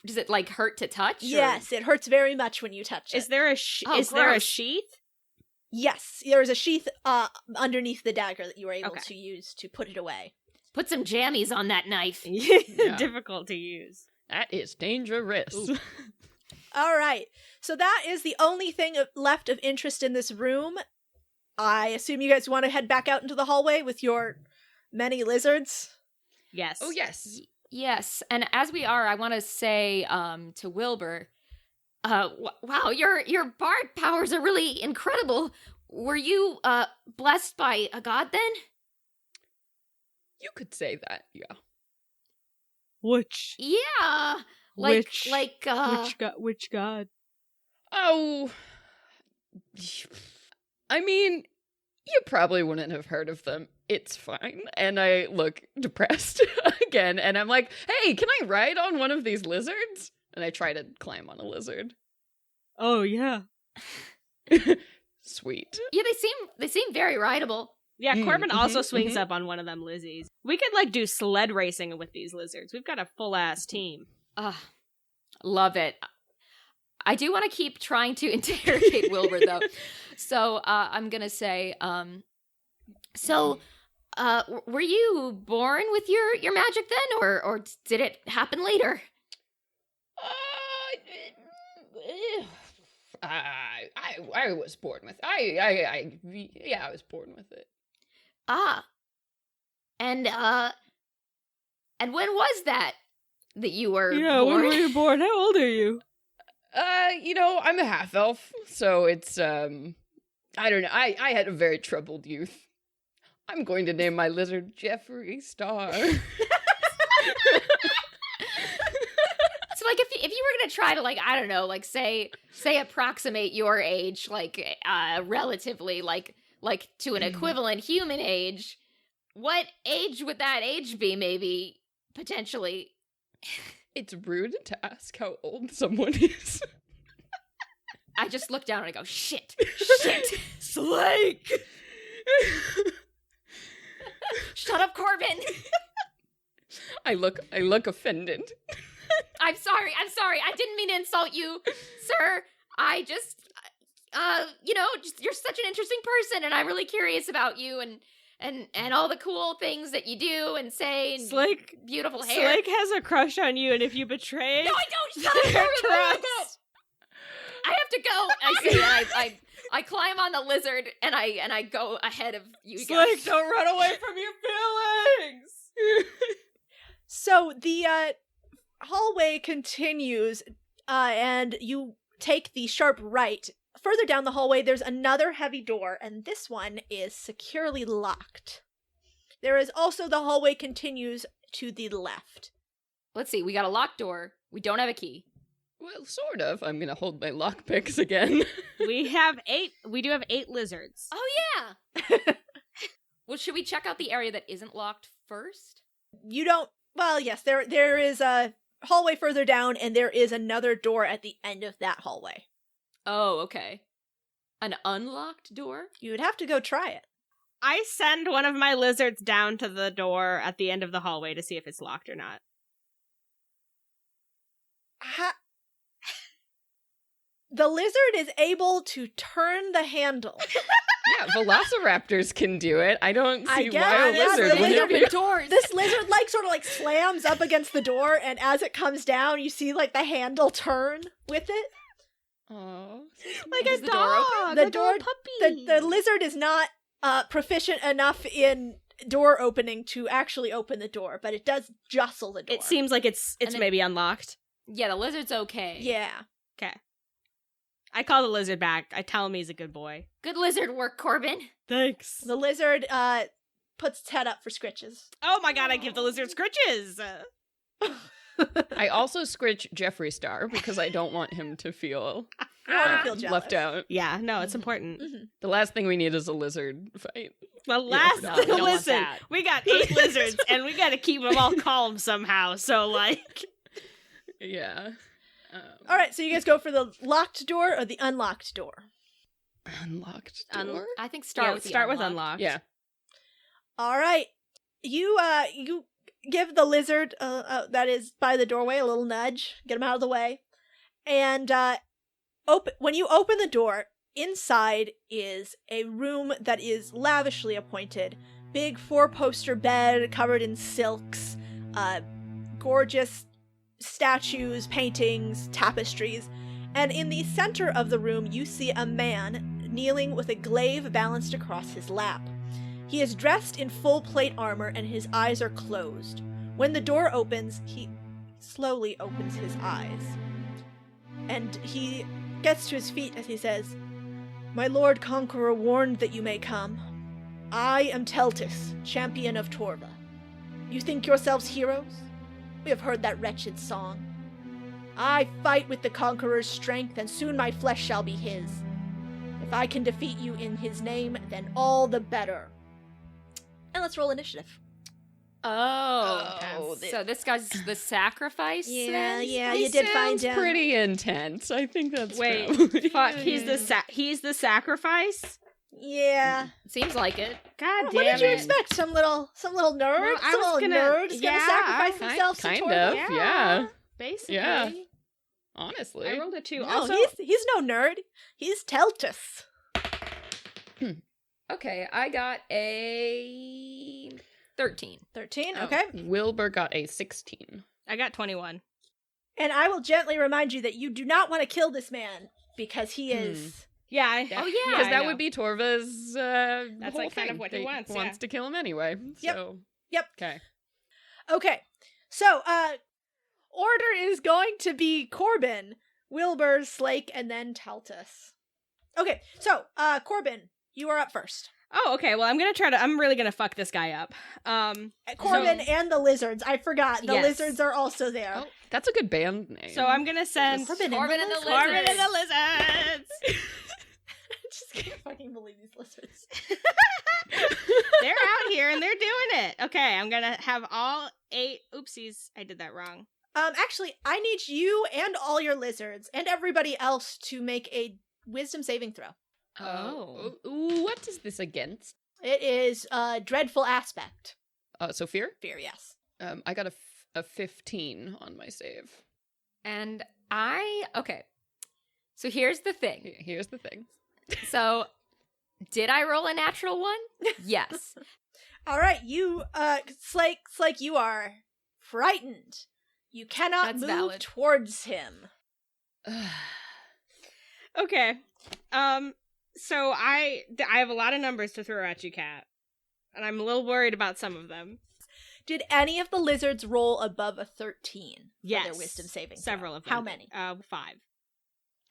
Does it, hurt to touch? or- Yes, it hurts very much when you touch it. Is there a Oh, is there a gross. sheath? Yes, there is a sheath underneath the dagger that you were able Okay. to use to put it away. Put some jammies on that knife. Yeah. Difficult to use. That is dangerous. All right. So that is the only thing left of interest in this room. I assume you guys want to head back out into the hallway with your many lizards? Yes. Oh, yes. Yes, and as we are, I want to say to Wilbur, wow, your bard powers are really incredible. Were you blessed by a god then? You could say that, yeah. Which? Yeah, Which god? Oh, I mean, you probably wouldn't have heard of them. It's fine. And I look depressed again, and I'm like, hey, can I ride on one of these lizards? And I try to climb on a lizard. Oh yeah. Sweet. Yeah, they seem very rideable. Yeah, Corbin Mm, also mhm, swings mhm. up on one of them lizzies. We could, like, do sled racing with these lizards. We've got a full-ass team. Love it. I do want to keep trying to interrogate Wilbur though, so I'm gonna say, were you born with your magic then, or did it happen later? I was born with. I was born with it. And when was that you were Yeah, born? when were you born? How old are you? I'm a half elf, so it's I don't know. I had a very troubled youth. I'm going to name my lizard Jeffree Star. So, like, if you were gonna try to, like, I don't know, like, say approximate your age, like, relatively, like to an equivalent human age, what age would that age be? Maybe potentially. It's rude to ask how old someone is. I just look down and I go, shit, Slake. shut up, Corbin. I look offended. I'm sorry. I didn't mean to insult you, sir. I just, you're such an interesting person, and I'm really curious about you and all the cool things that you do and say, and Slake, beautiful hair. Slake has a crush on you, and if you betray No, I don't. Shut up, their Corbin. trust, I have to go. I say, and I climb on the lizard, and I go ahead of you guys. Slake, don't run away from your feelings. So the hallway continues, and you take the sharp right. Further down the hallway, there's another heavy door, and this one is securely locked. There is also the hallway continues to the left. Let's see. We got a locked door. We don't have a key. Well, sort of. I'm gonna hold my lockpicks again. We do have 8 lizards. Oh yeah. Well, should we check out the area that isn't locked first? You don't. Well, yes, there is a hallway further down, and there is another door at the end of that hallway. Oh, okay. An unlocked door? You'd have to go try it. I send one of my lizards down to the door at the end of the hallway to see if it's locked or not. The lizard is able to turn the handle. Yeah, velociraptors can do it. I don't I see guess, why a yeah, lizard the wouldn't lizard- be. doors. This lizard sort of slams up against the door, and as it comes down, you see the handle turn with it. Oh, Like Is a the door open? dog, The like a door- little puppy. The lizard is not proficient enough in door opening to actually open the door, but it does jostle the door. It seems like it's And then- maybe unlocked. Yeah, the lizard's okay. Yeah. Okay. I call the lizard back. I tell him he's a good boy. Good lizard work, Corbin. Thanks. The lizard puts its head up for scritches. Oh my god, I give the lizard scritches! I also scritch Jeffree Star because I don't want him to feel You want to feel jealous. left out. Yeah, no, it's important. Mhm. The last thing we need is a lizard fight. Well, Yeah, last, no, we don't want listen, that. we got 8 lizards, and we gotta keep them all calm somehow, so, like... Yeah. All right, so you guys go for the locked door or the unlocked door? Unlocked Un- door? I think start with the with unlocked. Yeah. All right. You give the lizard that is by the doorway a little nudge, get him out of the way. And when you open the door, inside is a room that is lavishly appointed. Big 4-poster bed covered in silks, gorgeous statues, paintings, tapestries, and in the center of the room you see a man kneeling with a glaive balanced across his lap. He is dressed in full plate armor and his eyes are closed. When the door opens, he slowly opens his eyes. And he gets to his feet as he says, "My Lord Conqueror warned that you may come. I am Teltis, champion of Torva. You think yourselves heroes? We have heard that wretched song. I fight with the Conqueror's strength, and soon my flesh shall be his. If I can defeat you in his name, then all the better." And let's roll initiative. Oh, so this guy's the sacrifice? Yeah, then? you did find Sounds out. pretty intense. I think that's Wait, probably- fuck, he's the sacrifice? Yeah. Seems like it. God damn What did you it. expect? Some little nerd? Well, I some was little gonna- nerd is gonna yeah, sacrifice themselves to kind Torva? of. Yeah. Basically. Yeah. Honestly. I rolled a 2. No, Also, he's no nerd. He's Teltis. Okay, I got a 13. 13, Oh. okay. Wilbur got a 16. I got 21. And I will gently remind you that you do not want to kill this man because he is... Yeah. Oh, yeah. Because I that know. would be Torva's That's, whole like, kind of thing. what he wants, yeah. Wants to kill him anyway. Yep. So. Yep. Okay. Okay, so, order is going to be Corbin, Wilbur, Slake, and then Teltis. Okay, so, Corbin, you are up first. Oh, okay. Well, I'm really gonna fuck this guy up. Corbin and the lizards. I forgot. The Yes. lizards are also there. Oh, that's a good band name. So I'm gonna send Corbin Corbin and the lizards. Corbin and the Lizards. lizards. I just can't fucking believe these lizards. They're out here and they're doing it. Okay, I'm gonna have all 8. Oopsies, I did that wrong. Actually, I need you and all your lizards and everybody else to make a wisdom saving throw. Oh. Ooh, what is this against? It is dreadful aspect. So fear? Fear, yes. I got a 15 on my save. And okay. So here's the thing. Here's the thing. So, did I roll a natural one? Yes. All right, you, Slake, you are frightened. You cannot That's move valid. towards him. Okay. So I have a lot of numbers to throw at you, Kat, and I'm a little worried about some of them. Did any of the lizards roll above a 13 Yes. for their wisdom saving throw? Several of them. How many? 5.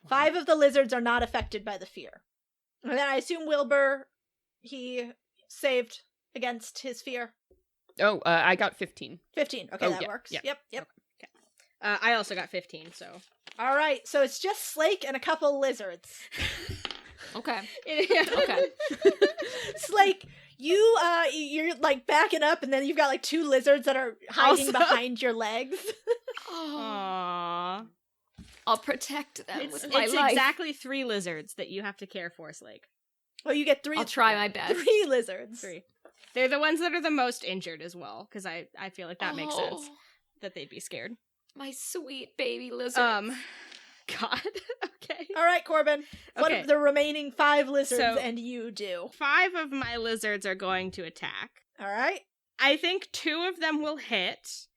5 of the lizards are not affected by the fear. And then I assume Wilbur, he saved against his fear. Oh, I got 15. 15. Okay, Oh, that yeah, works. yeah. Yep. I also got 15. So All right, so it's just Slake and a couple lizards. Okay. okay. Slake, you're like backing up, and then you've got like 2 lizards that are hiding Also- behind your legs. Aww. I'll protect them It's, with my it's life. exactly 3 lizards that you have to care for, Slake. Oh, you get 3. I'll try my best. 3 lizards. 3. They're the ones that are the most injured as well, because I feel like that makes sense Oh, that they'd be scared. My sweet baby lizard. God. Okay. All right, Corbin. What Okay. of the remaining 5 lizards So- and you do? 5 of my lizards are going to attack. All right. I think 2 of them will hit.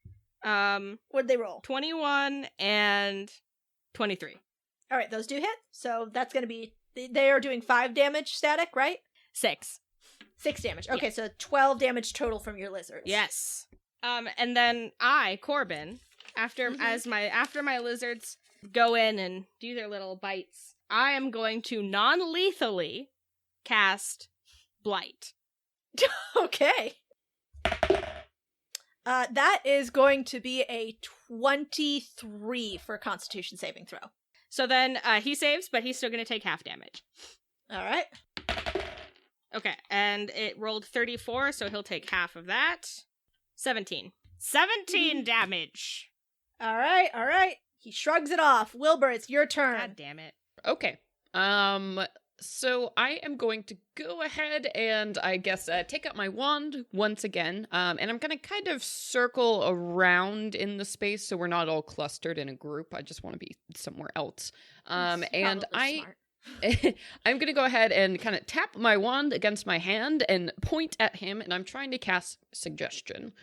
What'd they roll? 21 and 23. All right, those do hit. So that's going to be, they are doing 5 damage static, right? 6. 6 damage. Okay, so 12 damage total from your lizards. Yes. And then I, Corbin, after my lizards go in and do their little bites, I am going to non-lethally cast Blight. Okay. That is going to be a 23 for Constitution saving throw. So then he saves, but he's still going to take half damage. All right. Okay, and it rolled 34, so he'll take half of that. 17. 17 damage! All right. He shrugs it off. Wilbur, it's your turn. God damn it. Okay. So I am going to go ahead and I guess take out my wand once again. And I'm gonna kind of circle around in the space so we're not all clustered in a group. I just want to be somewhere else. That's And probably I smart. I'm going to go ahead and kind of tap my wand against my hand and point at him, and I'm trying to cast suggestion.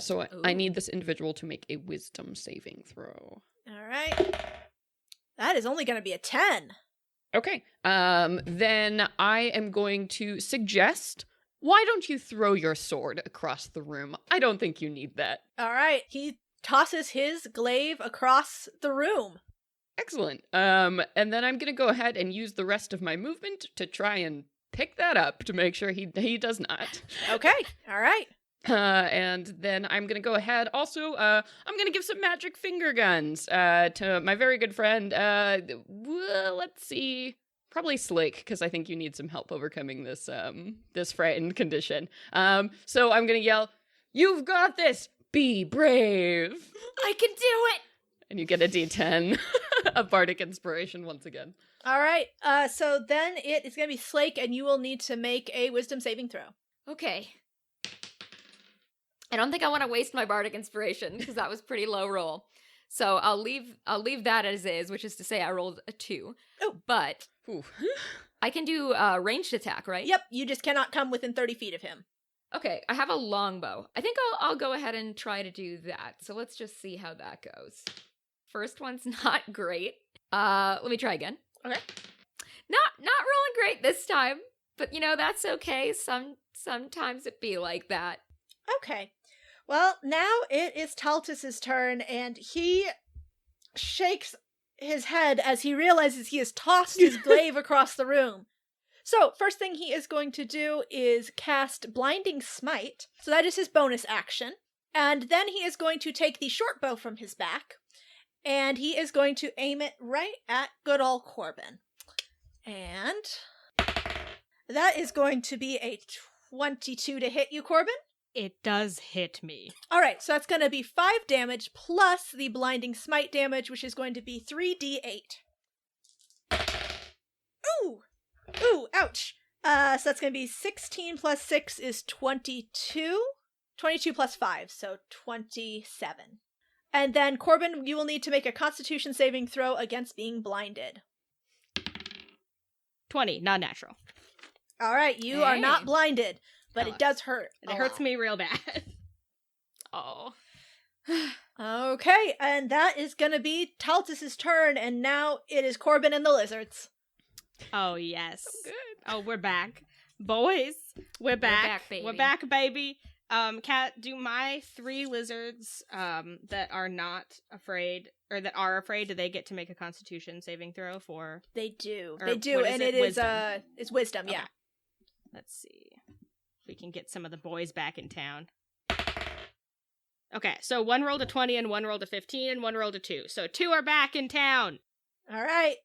So I need this individual to make a wisdom saving throw. All right. That is only going to be a 10. Okay. Then I am going to suggest, why don't you throw your sword across the room? I don't think you need that. All right. He tosses his glaive across the room. Excellent. And then I'm going to go ahead and use the rest of my movement to try and pick that up to make sure he does not. Okay. All right. And then I'm going to go ahead. Also, I'm going to give some magic finger guns to my very good friend. Let's see. Probably Slick, because I think you need some help overcoming this this frightened condition. So I'm going to yell, "You've got this! Be brave!" I can do it! And you get a D10 of Bardic Inspiration once again. All right. So then it is going to be Slake, and you will need to make a wisdom saving throw. Okay. I don't think I want to waste my Bardic Inspiration, because that was pretty low roll. So I'll leave that as is, which is to say I rolled a 2. Oh. But Ooh. I can do ranged attack, right? Yep. You just cannot come within 30 feet of him. Okay, I have a longbow. I think I'll go ahead and try to do that. So let's just see how that goes. First one's not great. Let me try again. Okay. Not rolling great this time, but that's okay. Sometimes it be like that. Okay. Well, now it is Taltus's turn, and he shakes his head as he realizes he has tossed his glaive across the room. So, first thing he is going to do is cast Blinding Smite. So that is his bonus action. And then he is going to take the short bow from his back, and he is going to aim it right at good old Corbin. And that is going to be a 22 to hit you, Corbin. It does hit me. All right, so that's going to be 5 damage plus the Blinding Smite damage, which is going to be 3d8. Ooh! Ooh, ouch. So that's going to be 16 plus 6 is 22. 22 plus 5, so 27. And then, Corbin, you will need to make a Constitution saving throw against being blinded. 20, not natural. All right, you are not Hey. blinded, but Hello. it does hurt. And it hurts me real bad. Oh. Okay, and that is going to be Taltus's turn, and now it is Corbin and the lizards. Oh, yes. Good. Oh, we're back. Boys, we're back. baby. We're back, baby. Kat, do my 3 lizards that are not afraid, or that are afraid, do they get to make a Constitution saving throw for... They do. Or They do, what is and it? it is Wisdom. it's wisdom, yeah. Okay. Let's see if we can get some of the boys back in town. Okay, so 1 rolled a 20 and 1 rolled a 15 and 1 rolled a 2. So 2 are back in town. All right.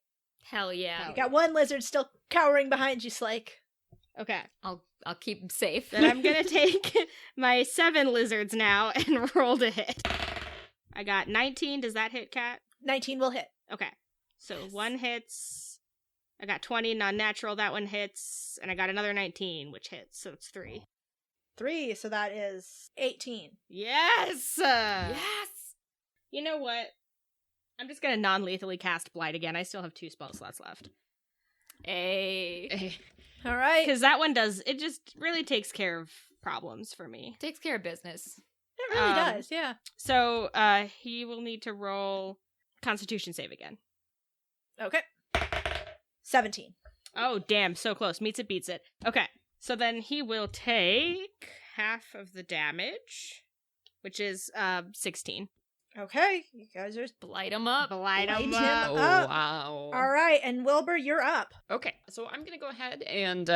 Hell yeah. You got 1 lizard still cowering behind you, Slake. Okay. I'll keep him safe. Then I'm gonna take my 7 lizards now and roll to hit. I got 19. Does that hit, Kat? 19 will hit. Okay. So 1 hits. I got 20 non-natural. That one hits. And I got another 19, which hits. So it's 3. 3, so that is 18. Yes! Yes. You know what? I'm just gonna non-lethally cast Blight again. I still have 2 spell slots left. Hey. All right. Because that one does, it just really takes care of problems for me. Takes care of business. It really does, yeah. So, he will need to roll Constitution save again. Okay. 17. Oh, damn, so close. Meets it, beats it. Okay, so then he will take half of the damage, which is 16. Okay, you guys are... Blight him up. Blight him Blight him up. Oh, up. wow. All right, and Wilbur, you're up. Okay, so I'm going to go ahead and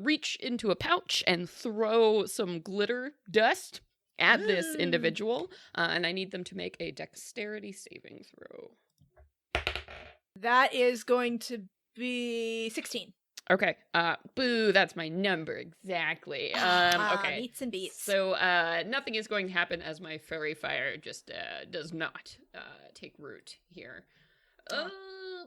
reach into a pouch and throw some glitter dust at this individual, and I need them to make a dexterity saving throw. That is going to be 16. Okay, boo, that's my number, exactly. Okay. Meets and beats. So, nothing is going to happen as my fairy fire just does not take root here.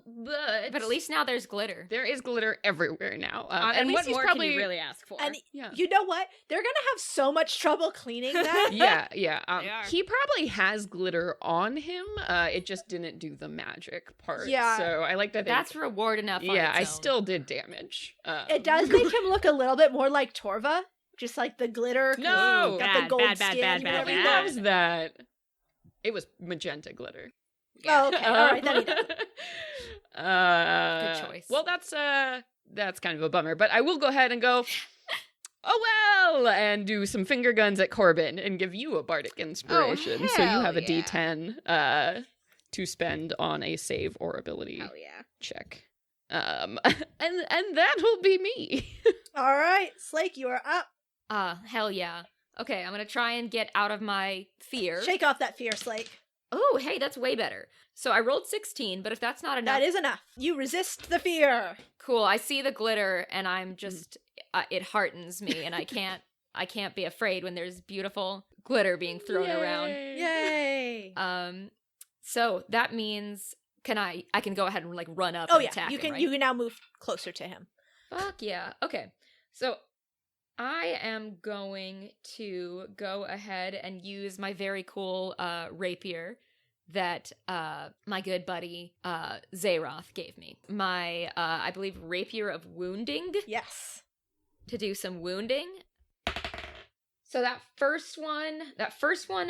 but But at least now there's glitter. there is glitter everywhere now. At And least what he's more probably can you really ask for? And Yeah. you know what? They're gonna have so much trouble cleaning that. Yeah. They are. He probably has glitter on him. It just didn't do the magic part. Yeah. So I like that. That's reward enough. On yeah. its I own. still did damage. It does make him look a little bit more like Torva, just like the glitter. 'cause No. he's got the Bad, gold bad, bad, skin, bad, you know, bad, everything. bad. Loves that. It was magenta glitter. Oh, okay. All right, then he does. Good choice. Well, that's kind of a bummer, but I will go ahead and go. Oh well, and do some finger guns at Corbin and give you a bardic inspiration, so you hell have a yeah. D10 to spend on a save or ability Hell yeah. check. And that will be me. All right, Slake, you are up. Hell yeah. Okay, I'm gonna try and get out of my fear. Shake off that fear, Slake. Oh, hey, that's way better. So I rolled 16, but if that's not enough, That is enough. You resist the fear. cool. I see the glitter, and I'm just it heartens me, and I can't be afraid when there's beautiful glitter being thrown around. Yay! So that means I can go ahead and like run up. Oh and yeah, attack you him, can right? you can now move closer to him. Fuck yeah. Okay. So I am going to go ahead and use my very cool rapier that my good buddy Zaroth gave me. My I believe rapier of wounding Yes. to do some wounding. So that first one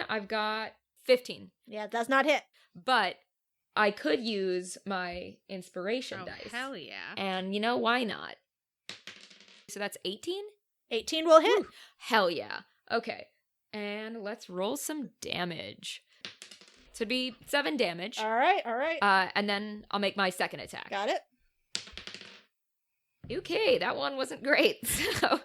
I've got 15. Yeah, it does not hit. But I could use my inspiration Oh, dice. hell yeah. And you know, why not? So that's 18? 18 will hit. Hell yeah. Okay. And let's roll some damage. So it'd be 7 damage. All right, all right. And then I'll make my second attack. Got it. Okay, that one wasn't great. So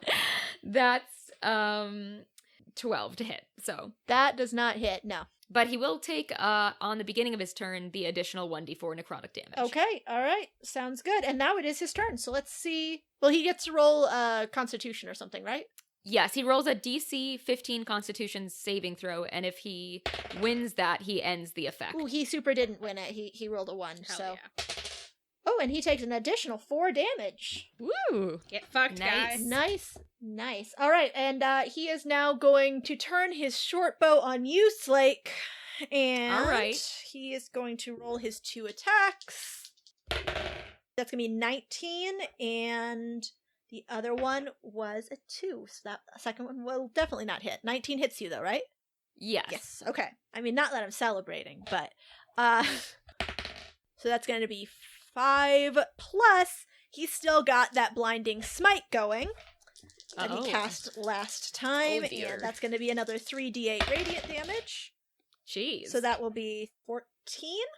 that's 12 to hit. So, That does not hit. No. but he will take on the beginning of his turn the additional 1d4 necrotic damage. Okay, all right. Sounds good. And now it is his turn. So let's see. Well, he gets to roll Constitution or something, right? Yes, he rolls a DC 15 Constitution saving throw, and if he wins that, he ends the effect. Ooh, he super didn't win it. He rolled a 1. Hell so. yeah. Oh, and he takes an additional 4 damage. Woo! Get fucked, Nice. guys. Nice, nice. All right, and he is now going to turn his short bow on you, Slake. And All right. he is going to roll his 2 attacks. That's going to be 19, and the other one was a 2. So that second one will definitely not hit. 19 hits you, though, right? Yes. Yes. Okay. I mean, not that I'm celebrating, but so that's going to be 5 plus. He's still got that blinding smite going that Uh-oh. he cast last time, Oh, dear. and that's going to be another 3d8 radiant damage. Jeez. So that will be 14.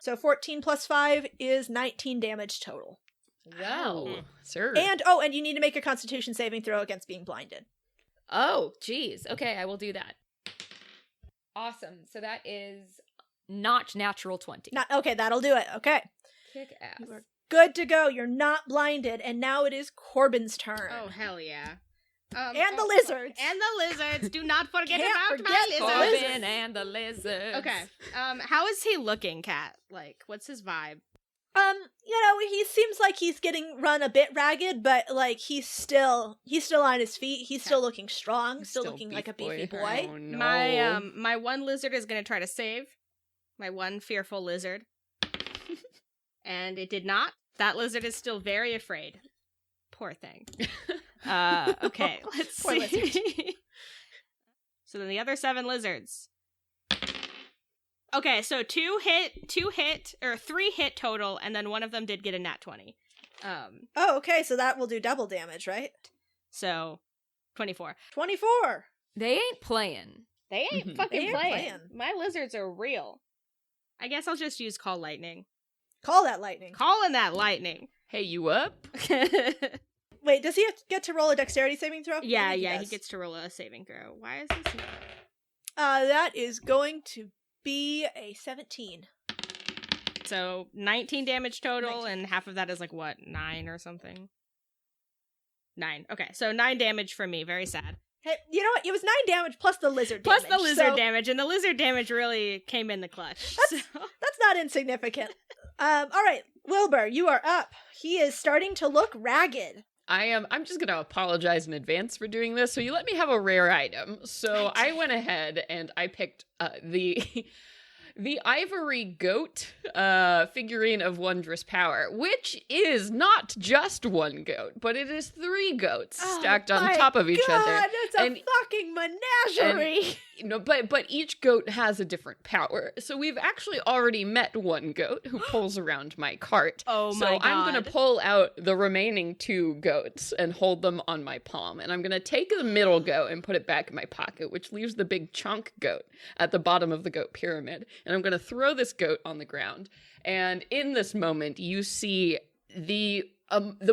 So 14 plus 5 is 19 damage total. Wow. Sir. And and you need to make a Constitution saving throw against being blinded. Oh, geez. Okay, I will do that. Awesome. So that is not natural 20. Not okay. That'll do it. Okay, Kick ass. you are good to go. You're not blinded, and now it is Corbin's turn. Oh, hell yeah. And the lizards. And the lizards. Do not forget Can't about forget my the lizards. lizards. Corbin and the lizards. Okay. How is he looking, Kat? Like, what's his vibe? He seems like he's getting run a bit ragged, but like he's still on his feet. He's still looking strong, still looking like a beefy boy. Oh, no. My one lizard is gonna try to save. My one fearful lizard. And it did not. That lizard is still very afraid. Poor thing. Okay, let's Poor see. So then the other 7 lizards. Okay, so 3 hit total, and then one of them did get a nat 20. Oh, okay, so that will do double damage, right? So 24. 24. They ain't playing. They ain't Mhm. fucking They ain't playing. playing. My lizards are real. I guess I'll just use Call Lightning. Call that lightning. Calling that lightning. Hey, you up? Wait, does he have to get to roll a dexterity saving throw? Yeah, I think he does. gets to roll a saving throw. Why is this not? That is going to be a 17. So 19 damage total, 19. and half of that is like what, 9 or something? 9. Okay, so 9 damage from me. Very sad. Hey, you know what? It was 9 damage plus the lizard Plus damage. the lizard so damage, and the lizard damage really came in the clutch. That's not insignificant. All right, Wilbur, you are up. He is starting to look ragged. I'm just gonna apologize in advance for doing this. So you let me have a rare item. So I went ahead and I picked the ivory goat figurine of wondrous power, which is not just one goat, but it is 3 goats stacked on top of each other. It's a fucking menagerie. But each goat has a different power. So we've actually already met one goat who pulls around my cart. Oh my So I'm God. going to pull out the remaining 2 goats and hold them on my palm. And I'm going to take the middle goat and put it back in my pocket, which leaves the big chunk goat at the bottom of the goat pyramid. And I'm going to throw this goat on the ground. And in this moment, you see the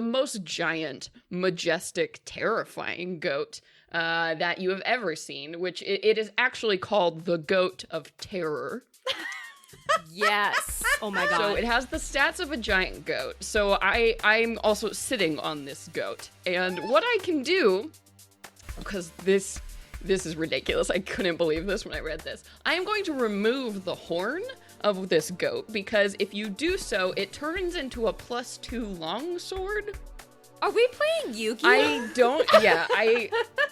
most giant, majestic, terrifying goat that you have ever seen, which it is actually called the Goat of Terror. Yes. Oh my God. So it has the stats of a giant goat. So I'm also sitting on this goat. And what I can do, because this is ridiculous. I couldn't believe this when I read this. I am going to remove the horn of this goat, because if you do so, it turns into a +2 longsword. Are we playing Yu-Gi-Oh?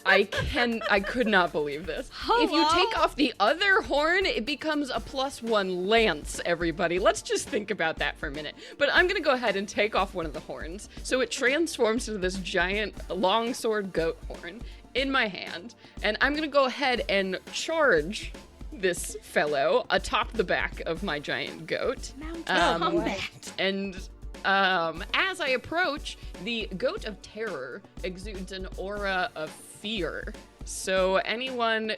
I could not believe this. If you take off the other horn, it becomes a +1 lance, everybody. Let's just think about that for a minute. But I'm gonna go ahead and take off one of the horns, so it transforms into this giant longsword goat horn in my hand, and I'm gonna go ahead and charge this fellow atop the back of my giant goat. And as I approach, the Goat of Terror exudes an aura of fear. So anyone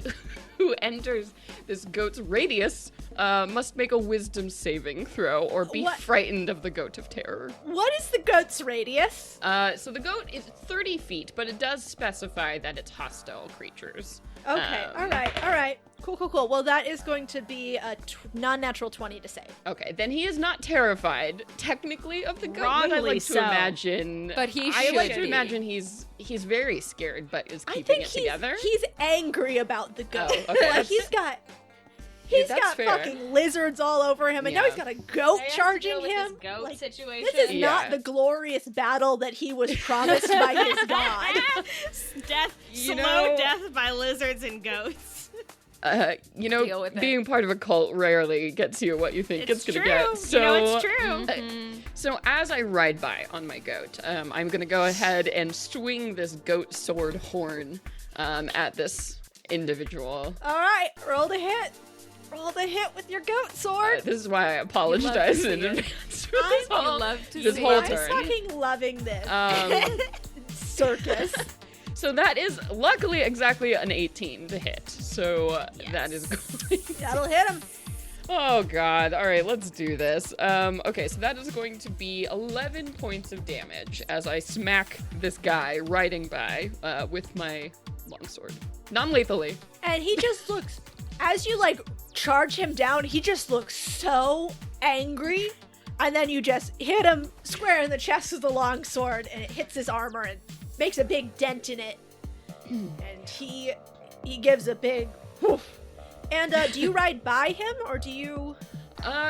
who enters this goat's radius must make a wisdom saving throw or be frightened of the Goat of Terror. What is the goat's radius? So the goat is 30 feet, but it does specify that it's hostile creatures. Okay, all right. Cool. Well, that is going to be a non-natural 20 to save. Okay, then he is not terrified, technically, of the goat. But I Wrongly like to so. imagine. But he I like should to be. imagine he's very scared, but is I keeping think it together. he's angry about the goat. Oh, okay, Like he's got that's fair. fucking lizards all over him, and now he's got a goat They have to charging deal with him. this goat Like, situation. this is Yeah. not the glorious battle that he was promised by his god. Death, You slow know- death by lizards and goats. Deal with it. Being part of a cult rarely gets you what you think it's gonna true. get. So, it's true. So as I ride by on my goat, I'm gonna go ahead and swing this goat sword horn at this individual. All right, roll the hit. Roll the hit with your goat sword. This is why I apologize in advance for this I whole, love to this see whole it. I'm turn. fucking loving this. Circus. So that is luckily exactly an 18 to hit. So that is going. That'll hit him. Oh god. All right, let's do this. Okay, so that is going to be 11 points of damage as I smack this guy riding by with my longsword, non-lethally. And he just looks, as you like charge him down, he just looks so angry. And then you just hit him square in the chest with the longsword, and it hits his armor and makes a big dent in it. And he gives a big whoof. And do you ride by him, or do you?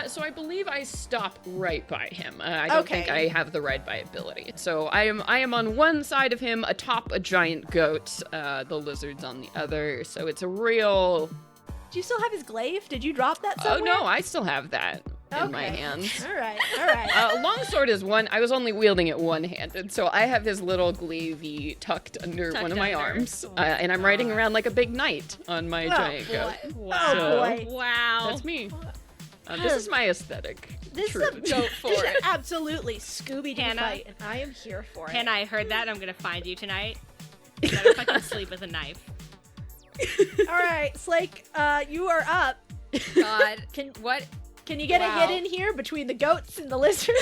So I believe I stop right by him. I don't think I have the ride by ability. So I am on one side of him, atop a giant goat. The lizard's on the other. So it's a real. Do you still have his glaive? Did you drop that Oh somewhere? no, I still have that in my hands. All right. Longsword is one. I was only wielding it one-handed, so I have his little glaive tucked under one of my arms, and I'm riding around like a big knight on my giant goat. Wow. Oh boy. Wow. That's me. This is my aesthetic. This is a Truly. this is absolutely Scooby-Doo Hannah. fight, and I am here for it. Hannah, I heard that. I'm gonna find you tonight. Better if I can sleep with a knife. All right, Slake, you are up. God, Can you get Wow. a hit in here between the goats and the lizard?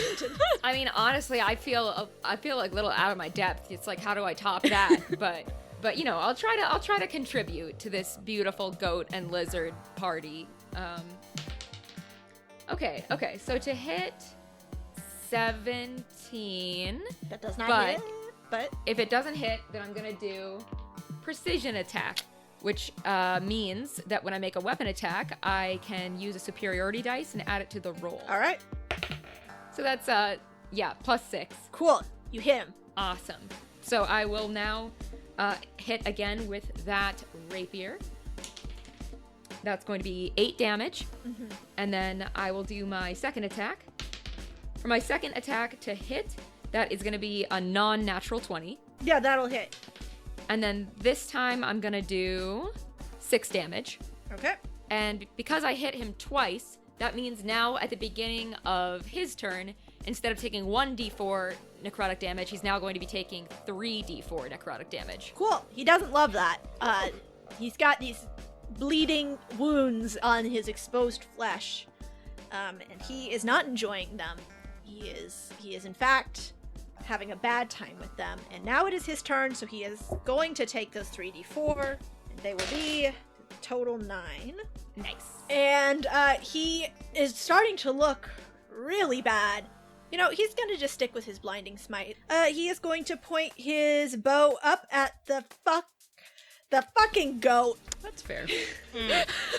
I mean, honestly, I feel like a little out of my depth. It's like, how do I top that? but you know, I'll try to contribute to this beautiful goat and lizard party. Okay. So to hit 17, That does not But- hit. But if it doesn't hit, then I'm gonna do precision attack, which means that when I make a weapon attack, I can use a superiority dice and add it to the roll. all right. So that's, +6. Cool. You hit him. Awesome. So I will now hit again with that rapier. That's going to be 8 damage. Mm-hmm. And then I will do my second attack. For my second attack to hit, that is going to be a non-natural 20. Yeah, that'll hit. And then this time I'm going to do 6 damage. Okay. And because I hit him twice, that means now at the beginning of his turn, instead of taking 1d4 necrotic damage, he's now going to be taking 3d4 necrotic damage. Cool. He doesn't love that. He's got these bleeding wounds on his exposed flesh, and he is not enjoying them. He is in fact having a bad time with them. And now it is his turn, so he is going to take those 3d4, and they will be total 9. Nice. And he is starting to look really bad. You know, he's going to just stick with his blinding smite. He is going to point his bow up at the fucking goat. That's fair.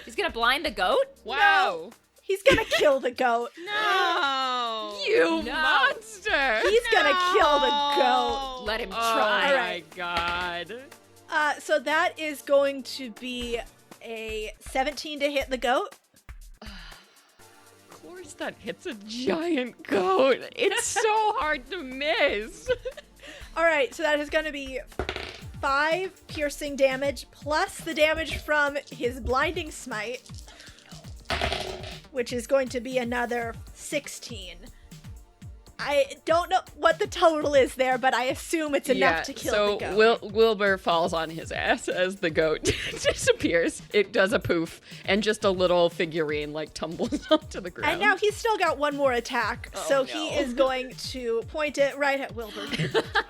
He's going to blind the goat? Wow. He's going to kill the goat. No. You No. monster. He's going to kill the goat. Let him Oh try. my Alright. god. So that is going to be a 17 to hit the goat. Of course that hits a giant goat. It's so hard to miss. All right, so that is going to be 5 piercing damage plus the damage from his blinding smite, which is going to be another 16. I don't know what the total is there, but I assume it's enough to kill the goat. So Wilbur falls on his ass as the goat disappears. It does a poof, and just a little figurine like tumbles onto the ground. And now he's still got one more attack, so no. he is going to point it right at Wilbur.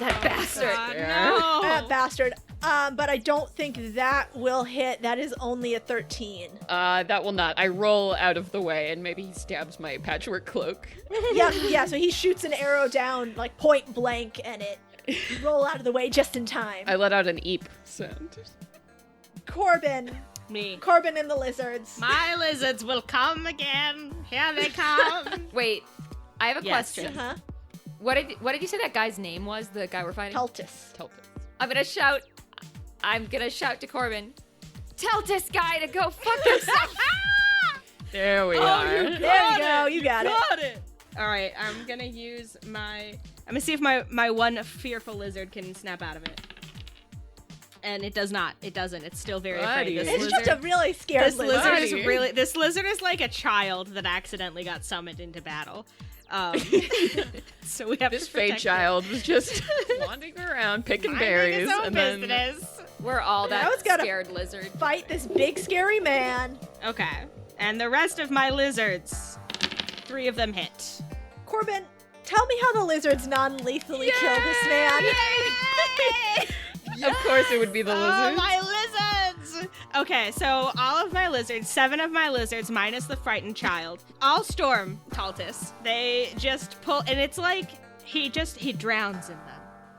That bastard. God, Yeah. no. That bastard. But I don't think that will hit. That is only a 13. That will not. I roll out of the way, and maybe he stabs my patchwork cloak. Yeah, so he shoots an arrow down, like, point blank, and it roll out of the way just in time. I let out an eep sound. Corbin Me. and the lizards. My lizards will come again. Here they come. Wait, I have a Yes. question. Uh-huh. What did you say that guy's name was, the guy we're fighting? Teltus. I'm gonna shout to Corbin, tell this guy to go fuck himself. There we are. There you go, you got it. All right, I'm gonna use my. I'm gonna see if my one fearful lizard can snap out of it. And it does not. It doesn't. It's still very afraid. Buddy. This It's just a really scared this lizard lizard. is Buddy. really. This lizard is like a child that accidentally got summoned into battle. So we have This to fey protect child was just wandering around picking Minding berries, his own and then business. We're all Now that it's gotta- scared lizard. Fight this big scary man. Okay, and the rest of my lizards, 3 of them hit. Corbin, tell me how the lizards non-lethally kill this man. of course it would be the Oh, lizard. my lizards! Okay, so all of my lizards, 7 of my lizards minus the frightened child, all storm Taltus. They just pull, and it's like he drowns in them.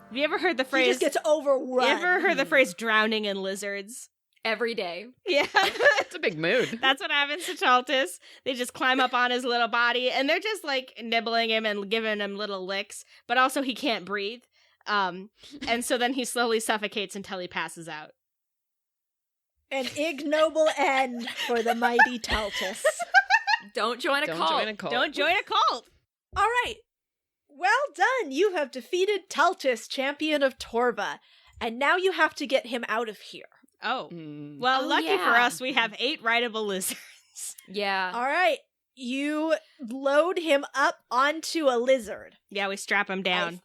Have you ever heard the He phrase? just gets overrun. You ever heard the phrase "drowning in lizards"? Every day. Yeah. It's a big mood. That's what happens to Taltus. They just climb up on his little body, and they're just like nibbling him and giving him little licks, but also he can't breathe. And so then he slowly suffocates until he passes out. An ignoble end for the mighty Teltus. Don't join a Don't cult. join a cult. Don't join a cult. All right. Well done. You have defeated Teltus, champion of Torva. And now you have to get him out of here. Oh. Mm. Well, Oh, lucky for yeah. us, we have 8 rideable lizards. Yeah. All right. You load him up onto a lizard. Yeah, we strap him down.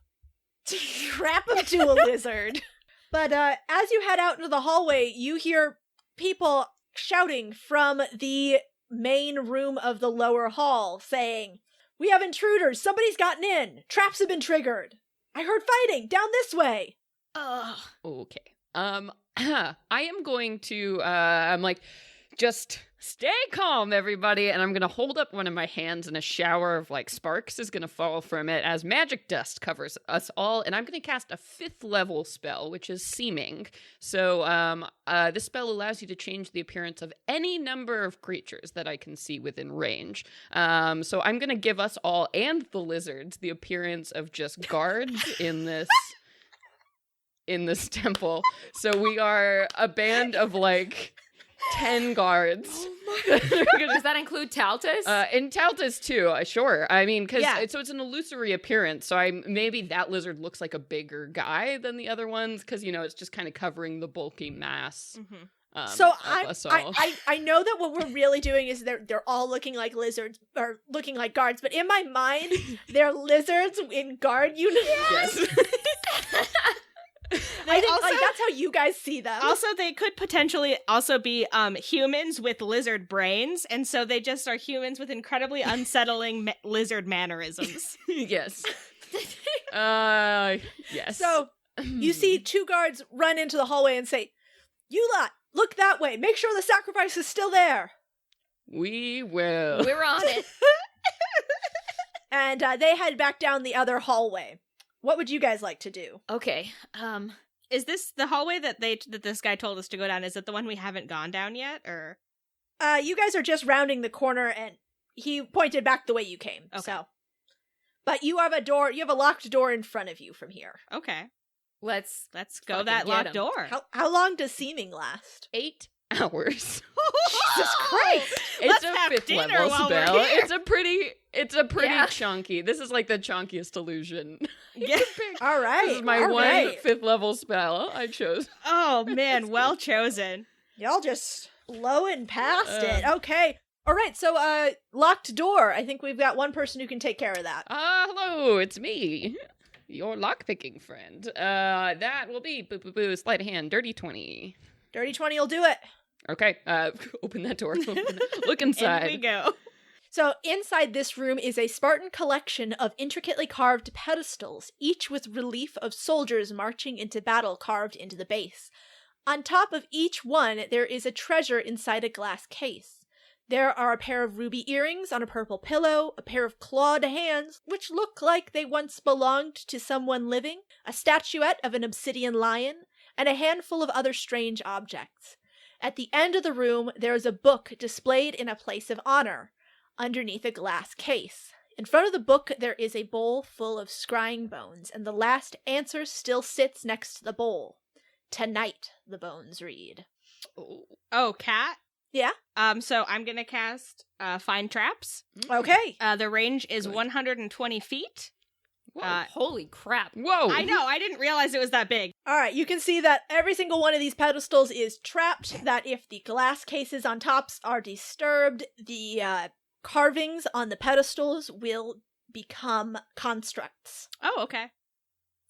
Trap him to a lizard. But as you head out into the hallway, you hear people shouting from the main room of the lower hall saying, "We have intruders. Somebody's gotten in. Traps have been triggered. I heard fighting down this way." Ugh. Okay. I am going to, I'm like, just Stay calm, everybody. And I'm going to hold up one of my hands, and a shower of like sparks is going to fall from it as magic dust covers us all. And I'm going to cast a 5th level spell, which is Seeming. So this spell allows you to change the appearance of any number of creatures that I can see within range. So I'm going to give us all and the lizards the appearance of just guards in this temple. So we are a band of like 10 guards. Does that include Taltus? And Taltus too, sure. I mean, because so it's an illusory appearance. So maybe that lizard looks like a bigger guy than the other ones, because it's just kind of covering the bulky mass. Mm-hmm. So I know that what we're really doing is they're all looking like lizards or looking like guards, but in my mind they're lizards in guard uniforms. Yes. I think like that's how you guys see them. Also, they could potentially also be humans with lizard brains, and so they just are humans with incredibly unsettling lizard mannerisms. Yes. Yes. So you see 2 guards run into the hallway and say, "You lot, look that way. Make sure the sacrifice is still there." We will. We're on it. And they head back down the other hallway. What would you guys like to do? Okay. Is this the hallway that this guy told us to go down? Is it the one we haven't gone down yet, or? You guys are just rounding the corner, and he pointed back the way you came. Okay. So, but you have a locked door in front of you from here. Okay, Let's go fucking that get locked 'em. door. How long does seeming last? 8 hours. Jesus Christ! Let's It's a have 5th dinner level while we're spell. here. It's a pretty Yeah. chunky. This is like the chunkiest illusion. Yeah. All right. This is my all one right. 5th level spell I chose. Oh man, well chosen. Y'all just blowing past it. Okay. All right. So, locked door. I think we've got one person who can take care of that. Hello, it's me, your lockpicking friend. That will be sleight of hand, dirty 20. Dirty 20 will do it. Okay, open that door. Look inside. In we go. So inside this room is a Spartan collection of intricately carved pedestals, each with relief of soldiers marching into battle carved into the base. On top of each one, there is a treasure inside a glass case. There are a pair of ruby earrings on a purple pillow, a pair of clawed hands, which look like they once belonged to someone living, a statuette of an obsidian lion, and a handful of other strange objects. At the end of the room, there is a book displayed in a place of honor, underneath a glass case. In front of the book, there is a bowl full of scrying bones, and the last answer still sits next to the bowl. "Tonight," the bones read. Oh, Cat. Yeah? So I'm gonna cast Find Traps. Okay. The range is 120 feet. Whoa, holy crap. Whoa! I know, I didn't realize it was that big. All right, you can see that every single one of these pedestals is trapped, that if the glass cases on tops are disturbed, the carvings on the pedestals will become constructs. Oh, okay.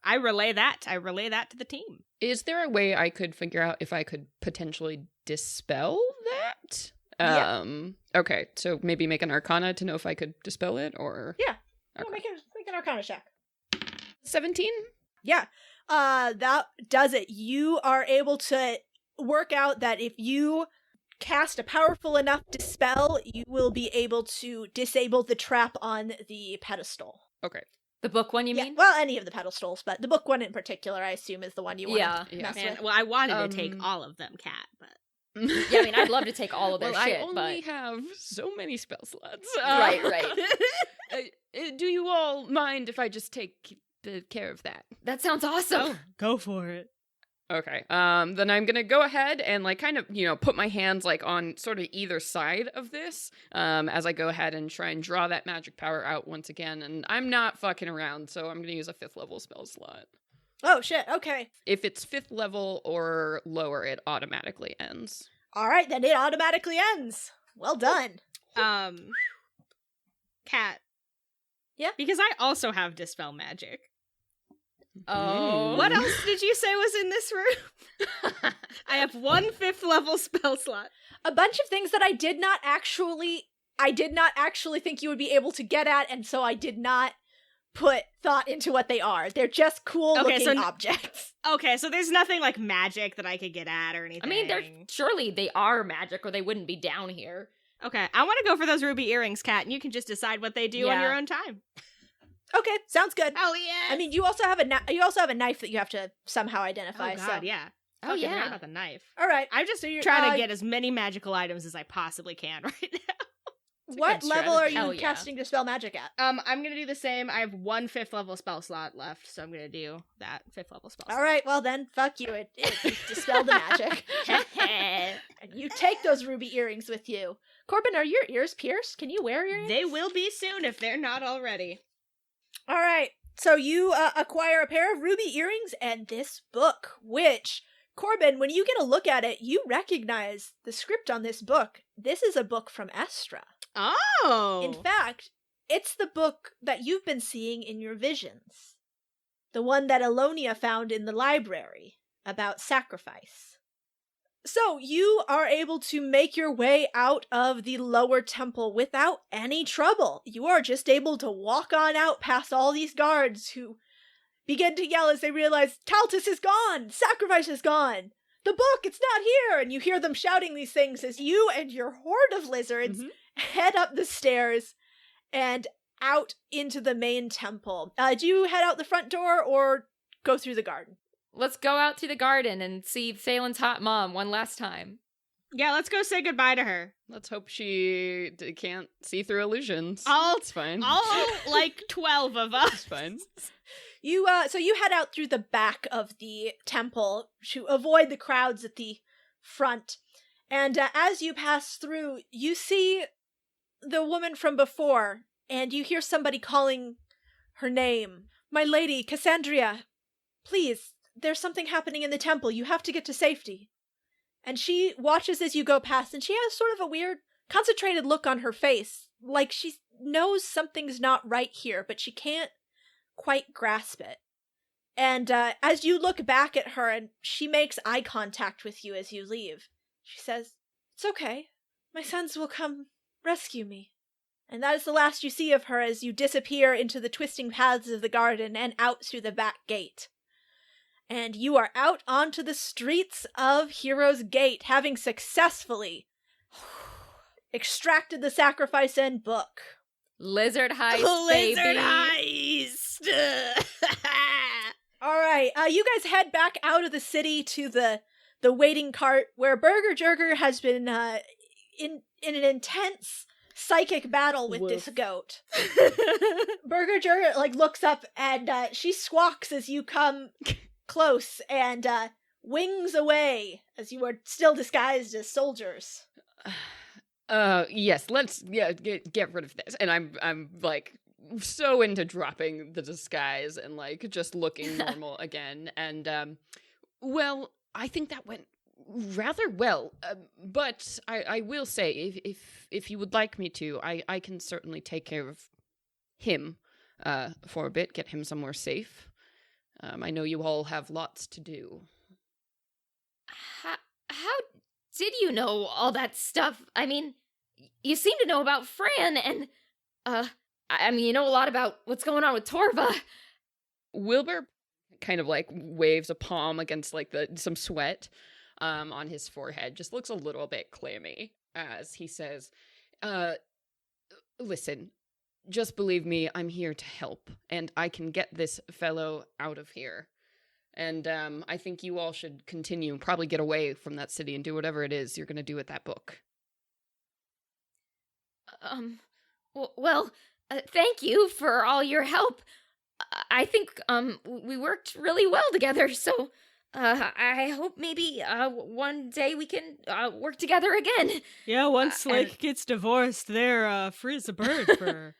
I relay that to the team. Is there a way I could figure out if I could potentially dispel that? Yeah. Okay, so maybe make an Arcana to know if I could dispel it, or... Yeah. Okay. Make an Arcana check. 17? Yeah. That does it. You are able to work out that if you cast a powerful enough dispel, you will be able to disable the trap on the pedestal. Okay. The book one, you mean? Well, any of the pedestals, but the book one in particular, I assume, is the one you want to mess Man, with. well, I wanted to take all of them, Cat, but... Yeah, I mean, I'd love to take all of their well, shit, I only but... have so many spell slots. Right. Do you all mind if I just take care of that? That sounds awesome. Go for it. Okay. Then I'm gonna go ahead and like kind of, put my hands like on sort of either side of this, as I go ahead and try and draw that magic power out once again. And I'm not fucking around, so I'm gonna use a 5th level spell slot. Oh, shit. Okay. If it's 5th level or lower, it automatically ends. All right, then it automatically ends. Well done. Cat. Yeah? Because I also have Dispel Magic. Oh. What else did you say was in this room? I have 1 5th level spell slot. A bunch of things that I did not actually think you would be able to get at, and so I did not put thought into what they are. They're just cool-looking objects. Okay, so there's nothing like magic that I could get at or anything. I mean, surely they are magic or they wouldn't be down here. Okay, I want to go for those ruby earrings, Kat, and you can just decide what they do on your own time. Okay, sounds good. Oh yeah. I mean, you also have a knife that you have to somehow identify. Oh god, so. yeah. Oh, I forgot yeah. about the knife. All right. I'm just trying to get as many magical items as I possibly can right now. What level are you Hell yeah. casting Dispel Magic at? I'm gonna do the same. I have one 5th level spell slot left, so I'm gonna do that 5th level spell slot. All right, well then, fuck you. It dispel the magic. And you take those ruby earrings with you. Corbin, are your ears pierced? Can you wear earrings? They will be soon if they're not already. All right, so you acquire a pair of ruby earrings and this book, which, Corbin, when you get a look at it, you recognize the script on this book. This is a book from Estra. Oh! In fact, it's the book that you've been seeing in your visions. The one that Elonia found in the library about sacrifice. So you are able to make your way out of the lower temple without any trouble. You are just able to walk on out past all these guards who begin to yell as they realize Taltus is gone! Sacrifice is gone! The book, it's not here! And you hear them shouting these things as you and your horde of lizards head up the stairs and out into the main temple. Do you head out the front door or go through the garden? Let's go out to the garden and see Thalen's hot mom one last time. Yeah, let's go say goodbye to her. Let's hope she can't see through illusions. It's fine. All, like, 12 of us. It's fine. So you head out through the back of the temple to avoid the crowds at the front. And as you pass through, you see the woman from before, and you hear somebody calling her name. My lady, Cassandra, please, there's something happening in the temple. You have to get to safety. And she watches as you go past, and she has sort of a weird, concentrated look on her face. Like she knows something's not right here, but she can't quite grasp it. And as you look back at her, and she makes eye contact with you as you leave, she says, "It's okay. My sons will come rescue me." And that is the last you see of her as you disappear into the twisting paths of the garden and out through the back gate. And you are out onto the streets of Heroes Gate, having successfully extracted the sacrifice and book. Lizard heist, baby. Lizard heist! All right, you guys head back out of the city to the waiting cart where Burger Jerger has been in an intense psychic battle with this goat. Burger Jerger looks up and she squawks as you come close and wings away as you are still disguised as soldiers. Yes, let's get rid of this. And I'm like so into dropping the disguise and like just looking normal again. And well, I think that went rather well. But I will say, if you would like me to, I can certainly take care of him for a bit, get him somewhere safe. I know you all have lots to do. How did you know all that stuff? I mean, you seem to know about Fran, and, I mean, you know a lot about what's going on with Torva. Wilbur kind of like waves a palm against like some sweat on his forehead, just looks a little bit clammy as he says, listen, just believe me, I'm here to help, and I can get this fellow out of here. And I think you all should continue and probably get away from that city and do whatever it is you're going to do with that book. Well, thank you for all your help. I think, we worked really well together, so, I hope maybe, one day we can, work together again. Yeah, once Slake gets divorced, they're free as a bird for...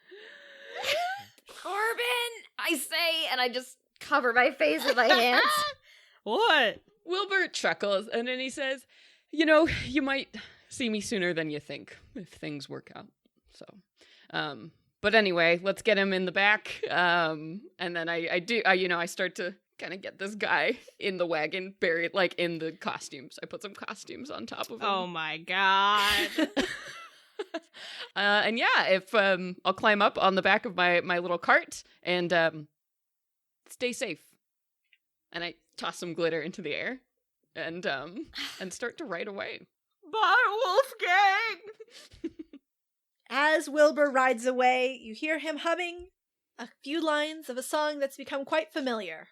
Corbin, I say, and I just cover my face with my hands. What? Wilbur chuckles, and then he says, you know, you might see me sooner than you think, if things work out. So, but anyway, let's get him in the back, and then I start to kind of get this guy in the wagon, buried, like, in the costumes. I put some costumes on top of him. Oh my god. And yeah, if I'll climb up on the back of my little cart and stay safe. And I toss some glitter into the air and start to ride away. Bye, Wolfgang! As Wilbur rides away, you hear him humming a few lines of a song that's become quite familiar.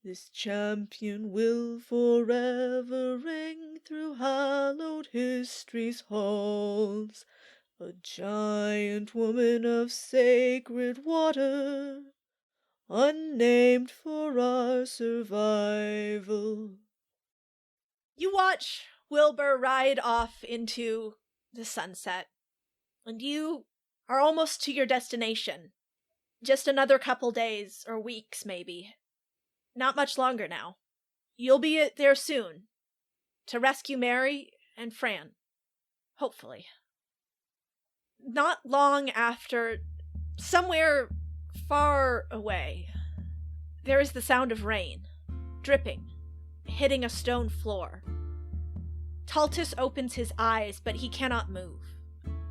This champion will forever ring through hallowed history's halls, a giant woman of sacred water, unnamed for our survival. You watch Wilbur ride off into the sunset, and you are almost to your destination. Just another couple days, or weeks maybe. Not much longer now. You'll be there soon, to rescue Mary and Fran. Hopefully. Not long after, somewhere far away, there is the sound of rain, dripping, hitting a stone floor. Taltus opens his eyes, but he cannot move.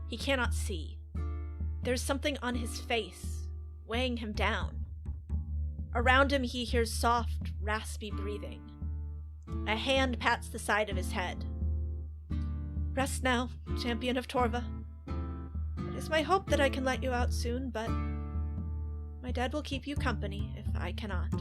He cannot see. There's something on his face, weighing him down. Around him he hears soft, raspy breathing. A hand pats the side of his head. Rest now, champion of Torva. It is my hope that I can let you out soon, but my dad will keep you company if I cannot.